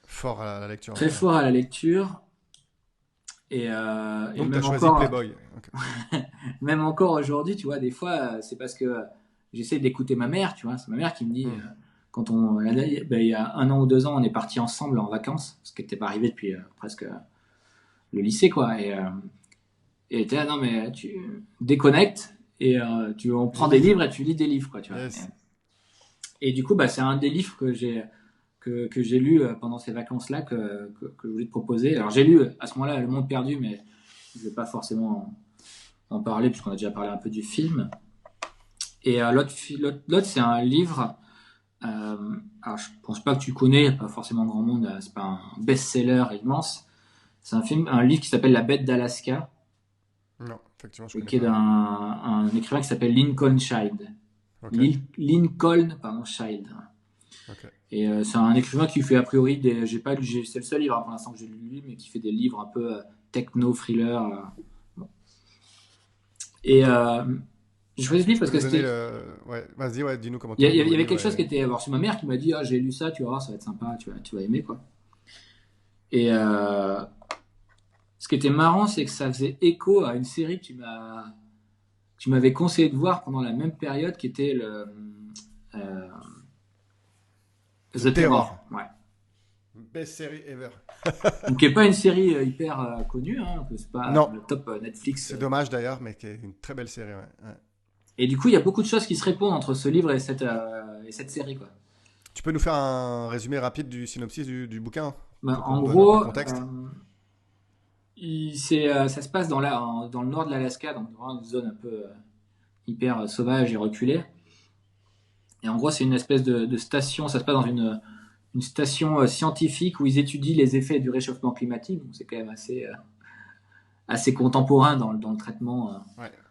Fort à la lecture. très fort à la lecture. Et Donc, tu as même choisi encore, Playboy. Okay. même encore aujourd'hui, tu vois, des fois, c'est parce que j'essaie d'écouter ma mère, tu vois. C'est ma mère qui me dit, quand il y a 1 an ou 2 ans, on est partis ensemble en vacances, ce qui n'était pas arrivé depuis presque le lycée, quoi. Et t'es là, non, mais tu déconnectes et on prend des livres et tu lis des livres, quoi, tu vois. Yes. Et du coup, c'est un des livres que j'ai lu pendant ces vacances-là que je voulais te proposer. Alors, j'ai lu à ce moment-là Le Monde Perdu, mais je ne vais pas forcément en parler puisqu'on a déjà parlé un peu du film. Et l'autre, c'est un livre. Alors, je pense pas que tu connais, il n'y a pas forcément grand monde. C'est pas un best-seller immense. C'est un livre qui s'appelle La Bête d'Alaska. Non, effectivement, je Et connais qui est pas. d'un écrivain qui s'appelle Lincoln Child. Okay. Lincoln, pardon, Child. Okay. Et c'est un écrivain qui fait a priori c'est le seul livre pour l'instant que j'ai lu de lui, mais qui fait des livres un peu techno, thriller. Bon. Et je choisis ce livre parce que c'était. Ouais, vas-y, ouais, dis-nous comment Il y avait quelque chose qui était. Alors, c'est ma mère qui m'a dit, j'ai lu ça, tu vas voir, ça va être sympa, tu vas aimer, quoi. Et ce qui était marrant, c'est que ça faisait écho à une série que tu m'avais conseillé de voir pendant la même période, qui était The Terror. Ouais. Best série ever. Donc, qui n'est pas une série hyper connue, hein, que c'est pas le top Netflix. C'est dommage d'ailleurs, mais qui est une très belle série. Ouais. Et du coup, il y a beaucoup de choses qui se répondent entre ce livre et cette série, quoi. Tu peux nous faire un résumé rapide du synopsis du bouquin En gros, contexte. ça se passe dans le nord de l'Alaska, donc dans une zone un peu hyper sauvage et reculée. Et en gros, c'est une espèce de station, ça se passe dans une station scientifique où ils étudient les effets du réchauffement climatique. Donc c'est quand même assez contemporain dans le traitement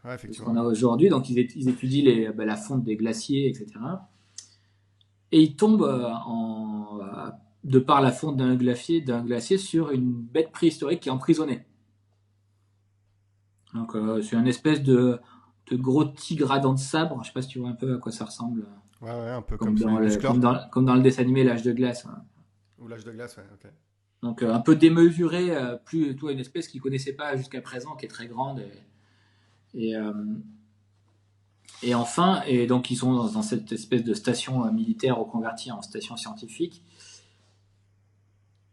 de ce qu'on a aujourd'hui. Donc ils étudient la fonte des glaciers, etc. Et ils tombent de par la fonte d'un glacier sur une bête préhistorique qui est emprisonnée. Donc c'est une espèce de gros tigre à dents de sabre. Je sais pas si tu vois un peu à quoi ça ressemble. Ouais, un peu comme dans le dessin animé L'Âge de glace. Hein. Ou L'Âge de glace, ouais, ok. Donc un peu démesuré, plutôt une espèce qu'ils ne connaissaient pas jusqu'à présent, qui est très grande. Et enfin, et donc ils sont dans cette espèce de station militaire reconvertie en station scientifique.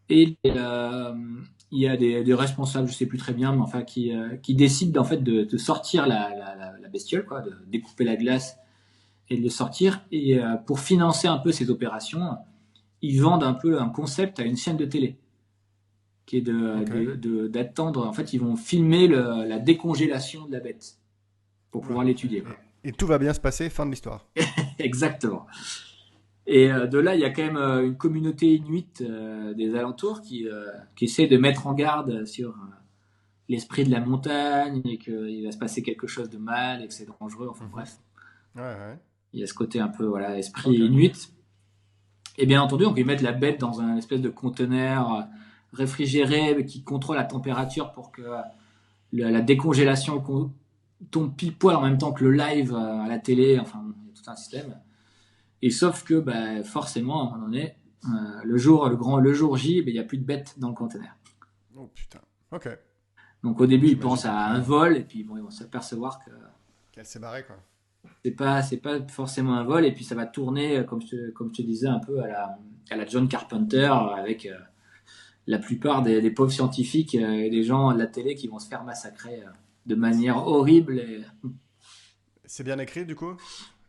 Et il y a des responsables, je sais plus très bien, mais enfin qui décident en fait de sortir la bestiole, quoi, de découper la glace et de le sortir. Et pour financer un peu ces opérations, ils vendent un peu un concept à une chaîne de télé, qui est Ok. d'attendre. En fait, ils vont filmer la décongélation de la bête pour pouvoir Oula. l'étudier, quoi. Et tout va bien se passer, fin de l'histoire. Exactement. Et de là, il y a quand même une communauté inuite des alentours qui essaie de mettre en garde sur l'esprit de la montagne et qu'il va se passer quelque chose de mal et que c'est dangereux. Enfin Mhm. bref, Ouais, ouais. il y a ce côté un peu voilà esprit Ok. inuit. Et bien entendu, on peut mettre la bête dans un espèce de conteneur réfrigéré qui contrôle la température pour que la décongélation tombe pile poil en même temps que le live à la télé. Enfin, il y a tout un système. Et sauf que bah, forcément, à un moment donné, le jour J, bah, il n'y a plus de bêtes dans le conteneur. Oh putain. Ok. Donc au début, ils J'imagine pensent à un qu'après, vol et puis bon, ils vont s'apercevoir que qu'elle s'est barrée, quoi. c'est pas forcément un vol et puis ça va tourner comme je te disais un peu à la John Carpenter avec la plupart des pauvres scientifiques et des gens de la télé qui vont se faire massacrer de manière horrible. C'est bien écrit, du coup,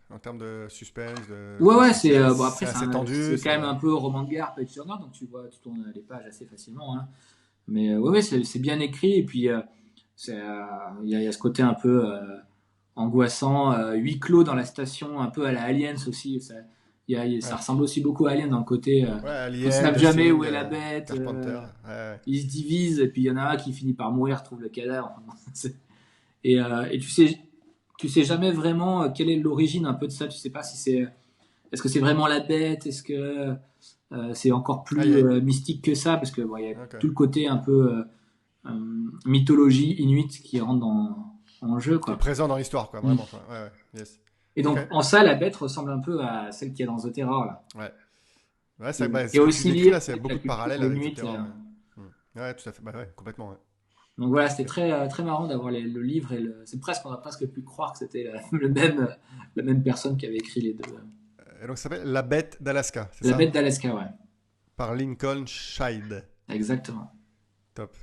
en termes de suspense, de... Ouais, ouais, bon C'est après assez tendu, c'est quand même c'est... un peu roman de guerre, Page Turner, donc tu tournes les pages assez facilement, hein. Mais ouais, ouais, c'est bien écrit et puis il y a ce côté un peu angoissant, huis clos dans la station, un peu à la Aliens aussi. Ça Ouais, ressemble aussi beaucoup à Alien dans le côté ouais, on ne Alien, sait The jamais où Thing, est la bête, Carpenter, ouais, ouais. ils se divisent et puis il y en a un qui finit par mourir, trouve le cadavre. Et tu sais jamais vraiment quelle est l'origine un peu de ça. Tu sais pas si est-ce que c'est vraiment la bête, est-ce que c'est encore Ah, plus mystique que ça, parce que bon, il y a ok. tout le côté un peu mythologie inuite qui rentre en jeu, Qui est quoi. présent dans l'histoire, quoi, Mm. vraiment, quoi. Ouais, ouais, yes. Et Ok, donc, en ça, la bête ressemble un peu à celle qu'il y a dans The Terror, là. ouais. Ouais, Qui ça, bah, est ce que tu aussi décris liée là, c'est avec la beaucoup de culture parallèles avec The inuite. Terror, ouais. Ouais, tout à fait, bah ouais, complètement, ouais. Donc voilà, c'était Ok. très marrant d'avoir le livre c'est presque, on a presque pu croire que c'était la même personne qui avait écrit les deux. Et donc ça s'appelle La Bête d'Alaska, c'est La ça? bête d'Alaska, ouais. Par Lincoln Scheid. Exactement. Top.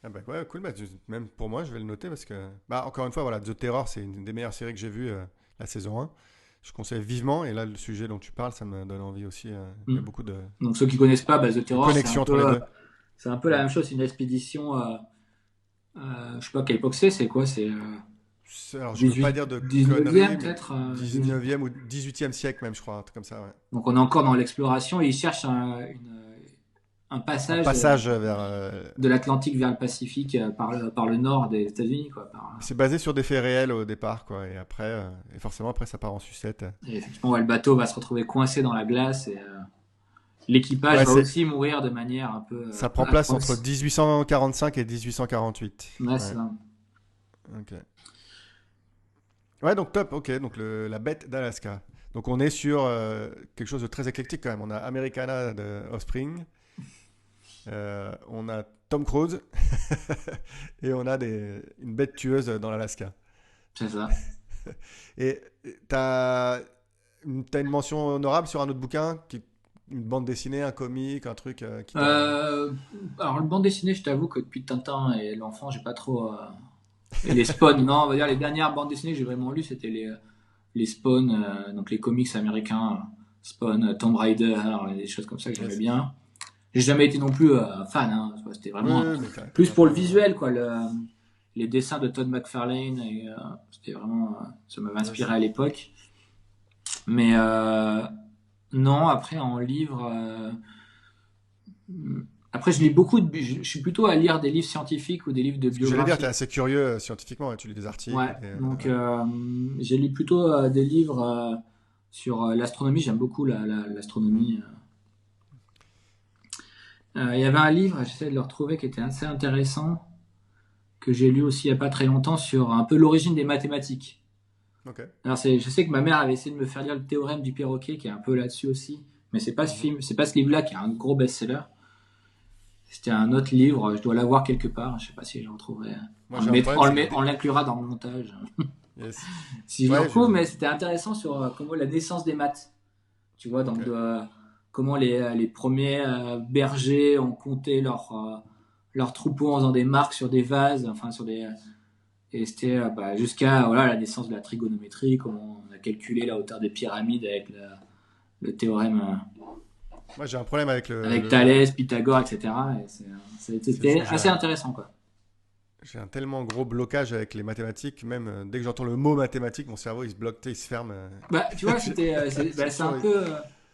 Ah bah ouais, cool, bah, même pour moi, je vais le noter parce que, bah, encore une fois, voilà, The Terror, c'est une des meilleures séries que j'ai vues, la saison 1. Je conseille vivement, et là, le sujet dont tu parles, ça me donne envie aussi. Il y a Mm. beaucoup Donc ceux qui connaissent pas, bah, The de Terror, connexions entre les deux. c'est un peu la Mm. même chose, c'est une expédition. Je sais pas quelle époque c'est quoi? C'est Alors, je veux pas 18, dire de 19e conneries, mais peut-être. 19e ou 18e siècle même, je crois, un truc comme ça, ouais. Donc on est encore dans l'exploration et ils cherchent un Un passage passage vers... de l'Atlantique vers le Pacifique par le nord des États-Unis, quoi. c'est basé sur des faits réels au départ, quoi, et après, et forcément, après, ça part en sucette. Et effectivement, ouais, le bateau va se retrouver coincé dans la glace et l'équipage Ouais, va aussi mourir de manière un peu ça prend place entre atroce. 1845 et 1848. Ouais, Ouais, c'est ça. ok. Ouais, donc top, ok. Donc la bête d'Alaska. Donc on est sur quelque chose de très éclectique quand même. On a Americana de Offspring, on a Tom Cruise et on a une bête tueuse dans l'Alaska. C'est ça. Et t'as une mention honorable sur un autre bouquin, une bande dessinée, un comic, un truc qui t'a... Euh, alors, le bande dessinée, je t'avoue que depuis Tintin et l'enfant, j'ai pas trop. Et les Spawn, non, on va dire les dernières bandes dessinées que j'ai vraiment lues, c'était les Spawn, donc les comics américains, Spawn, Tomb Raider, des choses comme ça que j'aimais Yes. bien. J'ai jamais été non plus fan, hein, c'était Oui, vraiment oui, mais t'as plus bien pour fait. le visuel, quoi. Les dessins de Todd McFarlane, et, c'était vraiment, ça m'avait Yes. inspiré à l'époque. Mais non, après en livre, après je lis je suis plutôt à lire des livres scientifiques ou des livres de Ce que j'allais dire, t'es biographie. assez curieux scientifiquement, ouais, tu lis des articles. Ouais, donc j'ai lu plutôt des livres sur l'astronomie. J'aime beaucoup Hmm. l'astronomie. Il y avait un livre, j'essaie de le retrouver, qui était assez intéressant, que j'ai lu aussi il n'y a pas très longtemps, sur un peu l'origine des mathématiques. Ok. Alors je sais que ma mère avait essayé de me faire lire le théorème du perroquet, qui est un peu là-dessus aussi, mais c'est pas ce Mhm. film, c'est pas ce livre-là qui est un gros best-seller. C'était un autre livre, je dois l'avoir quelque part, je sais pas si je le retrouverai. Moi j'ai un problème, c'est que On l'inclura dans le montage yes. si je le Ouais, retrouve, mais c'était intéressant sur comment la naissance des maths. Tu vois, Ok. donc comment les premiers bergers ont compté leurs troupeaux en faisant des marques sur des vases, enfin sur des et c'était jusqu'à voilà la naissance de la trigonométrie, comment on a calculé la hauteur des pyramides avec le théorème Moi, j'ai un problème avec avec Thalès, Pythagore, etc. Et c'était j'ai assez intéressant quoi. j'ai un tellement gros blocage avec les mathématiques, même dès que j'entends le mot mathématiques, mon cerveau il se bloque, tu sais, il se ferme. Bah tu vois, c'est un Toujours peu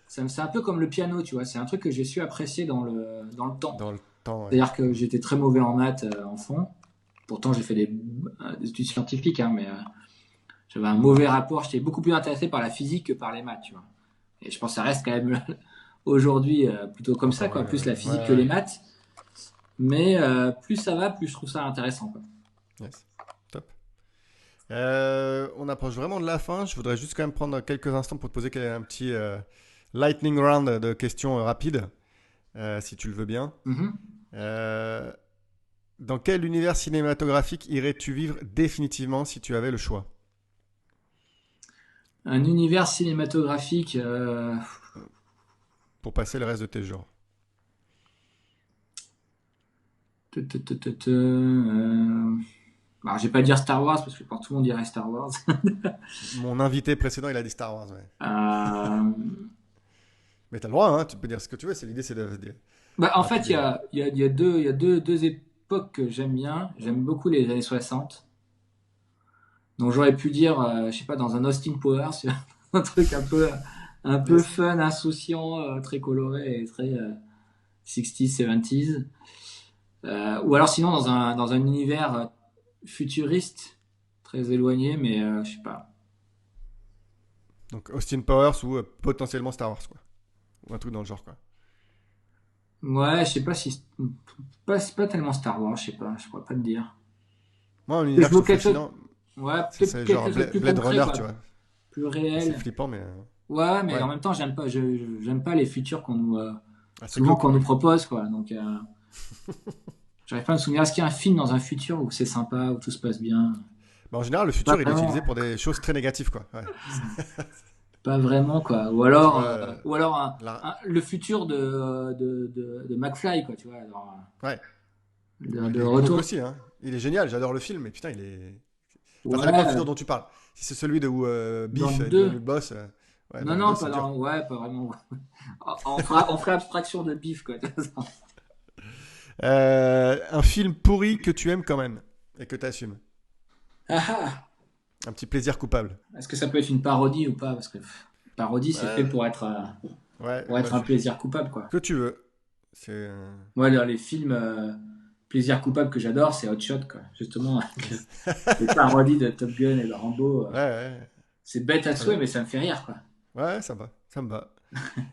c'est un peu comme le piano, tu vois. C'est un truc que j'ai su apprécier dans le temps. dans le temps. Ouais. C'est-à-dire que j'étais très mauvais en maths enfant. Pourtant, j'ai fait des études scientifiques, hein, mais j'avais un mauvais rapport. J'étais beaucoup plus intéressé par la physique que par les maths, tu vois. Et je pense que ça reste quand même aujourd'hui plutôt comme ça, Encore, quoi. Plus la physique ouais, que les ouais. maths. Mais plus ça va, plus je trouve ça intéressant, quoi. Yes. Top. On approche vraiment de la fin. Je voudrais juste quand même prendre quelques instants pour te poser un petit lightning round de questions rapides, si tu le veux bien. Mhm. Euh, Dans quel univers cinématographique irais-tu vivre définitivement si tu avais le choix? Un univers cinématographique. Pour passer le reste de tes jours. Alors, je vais pas dire Star Wars parce que tout le monde dirait Star Wars. Mon invité précédent, il a dit Star Wars, ouais. Euh, Mais t'as le droit, hein, tu peux dire ce que tu veux. L'idée, c'est de. En Enfin, fait, il y a deux époques que j'aime bien. J'aime beaucoup les années 60. Donc j'aurais pu dire, je sais pas, dans un Austin Powers, un truc un peu Yes. fun, insouciant, très coloré et très 60s, 70s. Ou alors sinon dans un univers futuriste, très éloigné, mais je sais pas. Donc Austin Powers ou potentiellement Star Wars, quoi. Ou un truc dans le genre, quoi. Ouais, je sais pas si c'est pas tellement Star Wars, je sais pas, je pourrais pas te dire. Moi, un Je univers que je veux trouve quelque chose, fascinant, ouais, peut-être c'est quelque genre chose de plus Blade concret, Runner, quoi, tu vois. plus C'est réel. flippant, mais Ouais, mais en ouais. même temps, j'aime pas les futurs Ah, c'est souvent glauque, qu'on quoi. nous propose, quoi. Donc, j'arrive pas à me souvenir. Est-ce qu'il y a un film dans un futur où c'est sympa, où tout se passe bien? Mais en général, le Pas futur, il est utilisé vraiment. pour des choses très négatives, quoi. Ouais. Pas vraiment, quoi. Tu vois, Ou alors la... le futur de McFly, quoi, tu vois, ouais. de, Bon, il de est glauque retour. aussi, hein. Il est génial, j'adore le film, mais putain, il est. Enfin, ça dépend le Ouais, futur dont tu parles. Si c'est celui de où dans Biff le est devenu 2. le boss, ouais, Non, dans le non, 2, pas c'est dur. dans. Ouais, pas vraiment. On ferait abstraction de Biff, quoi. Un film pourri que tu aimes quand même et que tu assumes. Ah ah. Un petit plaisir coupable. Est-ce que ça peut être une parodie ou pas? Parce que parodie, c'est fait Ouais, ouais, pour bah, être un plaisir coupable, quoi. que tu veux. C'est. Moi, dans les films plaisir coupable que j'adore, c'est Hot Shot, quoi. Justement, avec Yes. les parodies de Top Gun et de Rambo. Ouais, ouais. C'est bête à Très souhait, bien. mais ça me fait rire, quoi. Ouais, ça me va. Ça me va.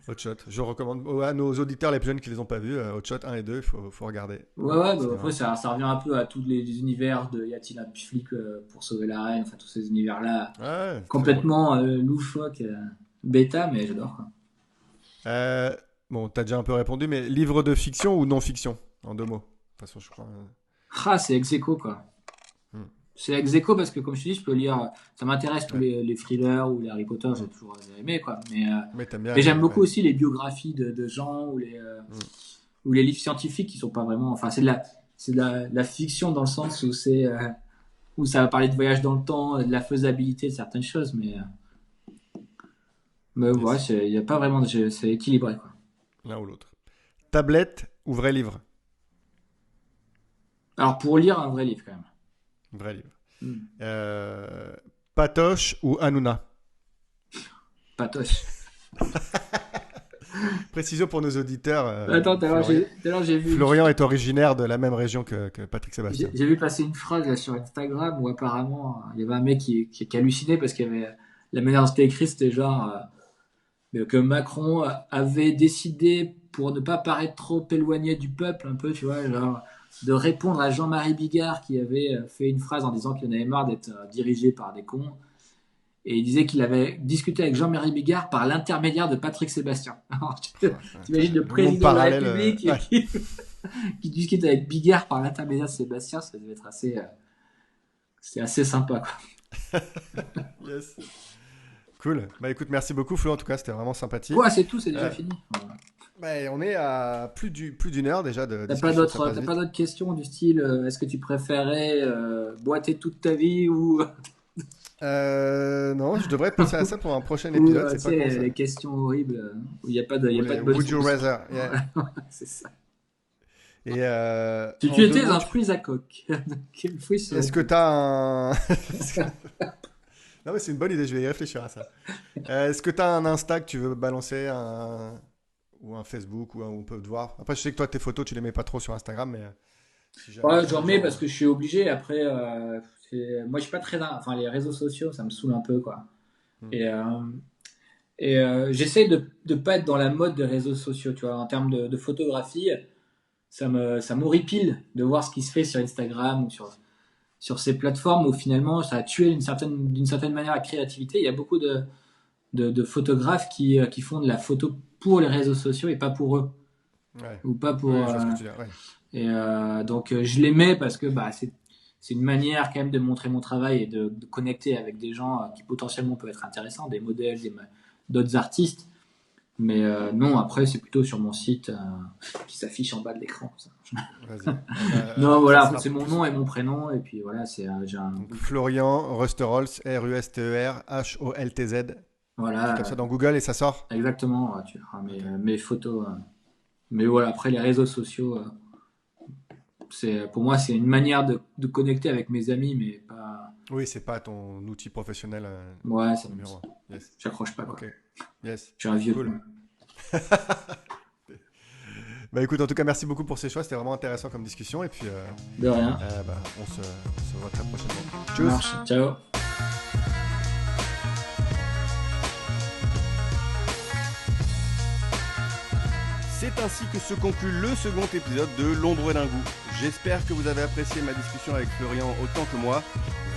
Hot Shot. Je recommande à nos auditeurs les plus jeunes qui les ont pas vus, Hot Shot 1 et 2, faut regarder. Ouais, ouais, bah C'est après, vraiment. ça revient un peu à tous les univers de Y a-t-il un flic pour sauver la reine, enfin, tous ces univers-là Ouais, c'est très drôle. complètement loufoques, bêta, mais j'adore, quoi. Euh, bon, t'as déjà un peu répondu, mais livre de fiction ou non fiction? En deux mots. De toute façon, je crois. Ah, c'est ex aequo, quoi. Hmm. C'est ex aequo parce que, comme je te dis, je peux lire. Ça m'intéresse tous Ouais. les thrillers ou les Harry Potter, j'ai toujours aimé, quoi. Mais t'aimes bien Mais j'aime les. beaucoup Ouais. aussi les biographies de gens Hmm. ou les livres scientifiques qui sont pas vraiment. Enfin, c'est la fiction dans le sens où où ça va parler de voyage dans le temps, de la faisabilité de certaines choses, mais ouais, Yes. il y a pas vraiment, c'est équilibré, quoi. L'un ou l'autre. Tablette ou vrai livre? Alors pour lire un vrai livre quand même. Vrai livre. Hmm. Euh, Patoche ou Hanouna? Patoche. Précision pour nos auditeurs. Attends, Florian. tout à l'heure j'ai vu Florian est originaire de la même région que Patrick Sébastien. j'ai vu passer une phrase là, sur Instagram où apparemment il y avait un mec qui hallucinait parce qu'il y avait la manière dont c'était écrit, c'était genre que Macron avait décidé pour ne pas paraître trop éloigné du peuple un peu, tu vois, genre de répondre à Jean-Marie Bigard qui avait fait une phrase en disant qu'il en avait marre d'être dirigé par des cons. Et il disait qu'il avait discuté avec Jean-Marie Bigard par l'intermédiaire de Patrick Sébastien. Alors, t'imagines le Le monde président de la parallèle. République Ouais. qui discute avec Bigard par l'intermédiaire de Sébastien, ça devait être c'est assez sympa, quoi. Yes. Cool. Bah écoute, merci beaucoup Flo, en tout cas, c'était vraiment sympathique. Ouais, c'est tout, c'est déjà fini. Voilà. Bah, on est à plus d'une heure déjà de T'as discussion. pas d'autres questions du style est-ce que tu préférais boiter toute ta vie ou, Non, je devrais penser à ça pour un prochain ou épisode, tu c'est pas sais, con ça. les questions horribles où il n'y a pas de, Ou y a pas les de bonne Would you solution. rather, yeah. C'est ça. Et Tu en deux étais mots, un fruit à coque. Quel fruit est-ce que t'as un... Non mais c'est une bonne idée, je vais y réfléchir à ça. Est-ce que t'as un Insta que tu veux balancer ou un Facebook où on peut te voir? Après je sais que toi tes photos tu les mets pas trop sur Instagram mais si jamais Ouais, j'en mets parce que je suis obligé. Après, moi, je suis pas très. Enfin, les réseaux sociaux, ça me saoule un peu, quoi. Hmm. Et, j'essaie de pas être dans la mode des réseaux sociaux, tu vois. En termes de photographie, ça m'horripile de voir ce qui se fait sur Instagram ou sur ces plateformes où finalement, ça a tué d'une certaine manière la créativité. Il y a beaucoup de photographes qui font de la photo pour les réseaux sociaux et pas pour eux. Ouais. Ou pas pour. Oui, je vois ce que tu dis. Ouais. Et donc je les mets parce que bah, c'est une manière quand même de montrer mon travail et de connecter avec des gens qui potentiellement peuvent être intéressants, des modèles, d'autres artistes. Mais non, après c'est plutôt sur mon site qui s'affiche en bas de l'écran. Ça. Vas-y. Non, Ça voilà, sera après, c'est mon plus- nom et mon prénom et puis voilà, j'ai un Donc, Florian Rusterholz, Rusterholtz. Tu voilà, tapes ça dans Google et ça sort. exactement. Tu verras Ok. mes photos. Mais voilà, après les réseaux sociaux. Pour moi, c'est une manière de connecter avec mes amis, mais pas. Oui, c'est pas ton outil professionnel Ouais, ça numéro un. Yes. j'accroche pas, quoi. Ok. Yes. Je suis un vieux. Cool. Bah écoute, en tout cas, merci beaucoup pour ces choix. C'était vraiment intéressant comme discussion. Et puis, De rien. bah, on se voit très prochainement. Ça Tchuss. marche. Ciao. C'est ainsi que se conclut le second épisode de L'ombre d'un goût. J'espère que vous avez apprécié ma discussion avec Florian autant que moi.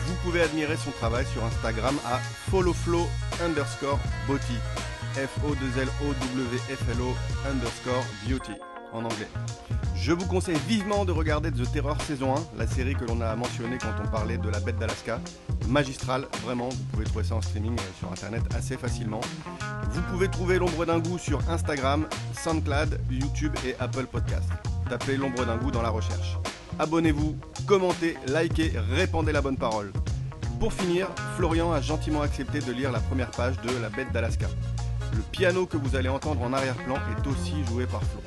Vous pouvez admirer son travail sur Instagram à followflow_beauty. FOLOWFLO_beauty en anglais. Je vous conseille vivement de regarder The Terror saison 1, la série que l'on a mentionnée quand on parlait de la bête d'Alaska. Magistrale, vraiment, vous pouvez trouver ça en streaming sur internet assez facilement. Vous pouvez trouver L'ombre d'un goût sur Instagram, SoundCloud, YouTube et Apple Podcast. Tapez L'ombre d'un goût dans la recherche. Abonnez-vous, commentez, likez, répandez la bonne parole. Pour finir, Florian a gentiment accepté de lire la première page de La bête d'Alaska. Le piano que vous allez entendre en arrière-plan est aussi joué par Flo.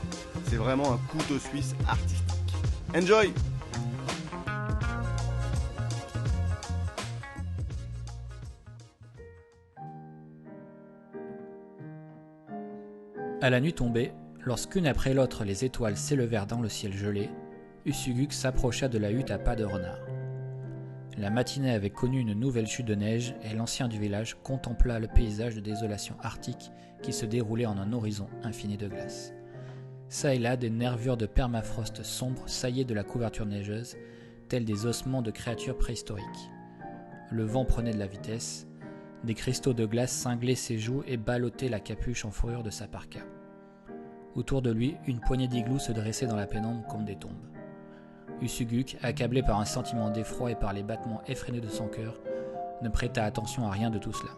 C'est vraiment un couteau suisse artistique. Enjoy! À la nuit tombée, lorsqu'une après l'autre les étoiles s'élevèrent dans le ciel gelé, Ussuguk s'approcha de la hutte à pas de renard. La matinée avait connu une nouvelle chute de neige et l'ancien du village contempla le paysage de désolation arctique qui se déroulait en un horizon infini de glace. Ça et là, des nervures de permafrost sombre saillaient de la couverture neigeuse, tels des ossements de créatures préhistoriques. Le vent prenait de la vitesse, des cristaux de glace cinglaient ses joues et ballottaient la capuche en fourrure de sa parka. Autour de lui, une poignée d'iglous se dressait dans la pénombre comme des tombes. Ussuguk, accablé par un sentiment d'effroi et par les battements effrénés de son cœur, ne prêta attention à rien de tout cela.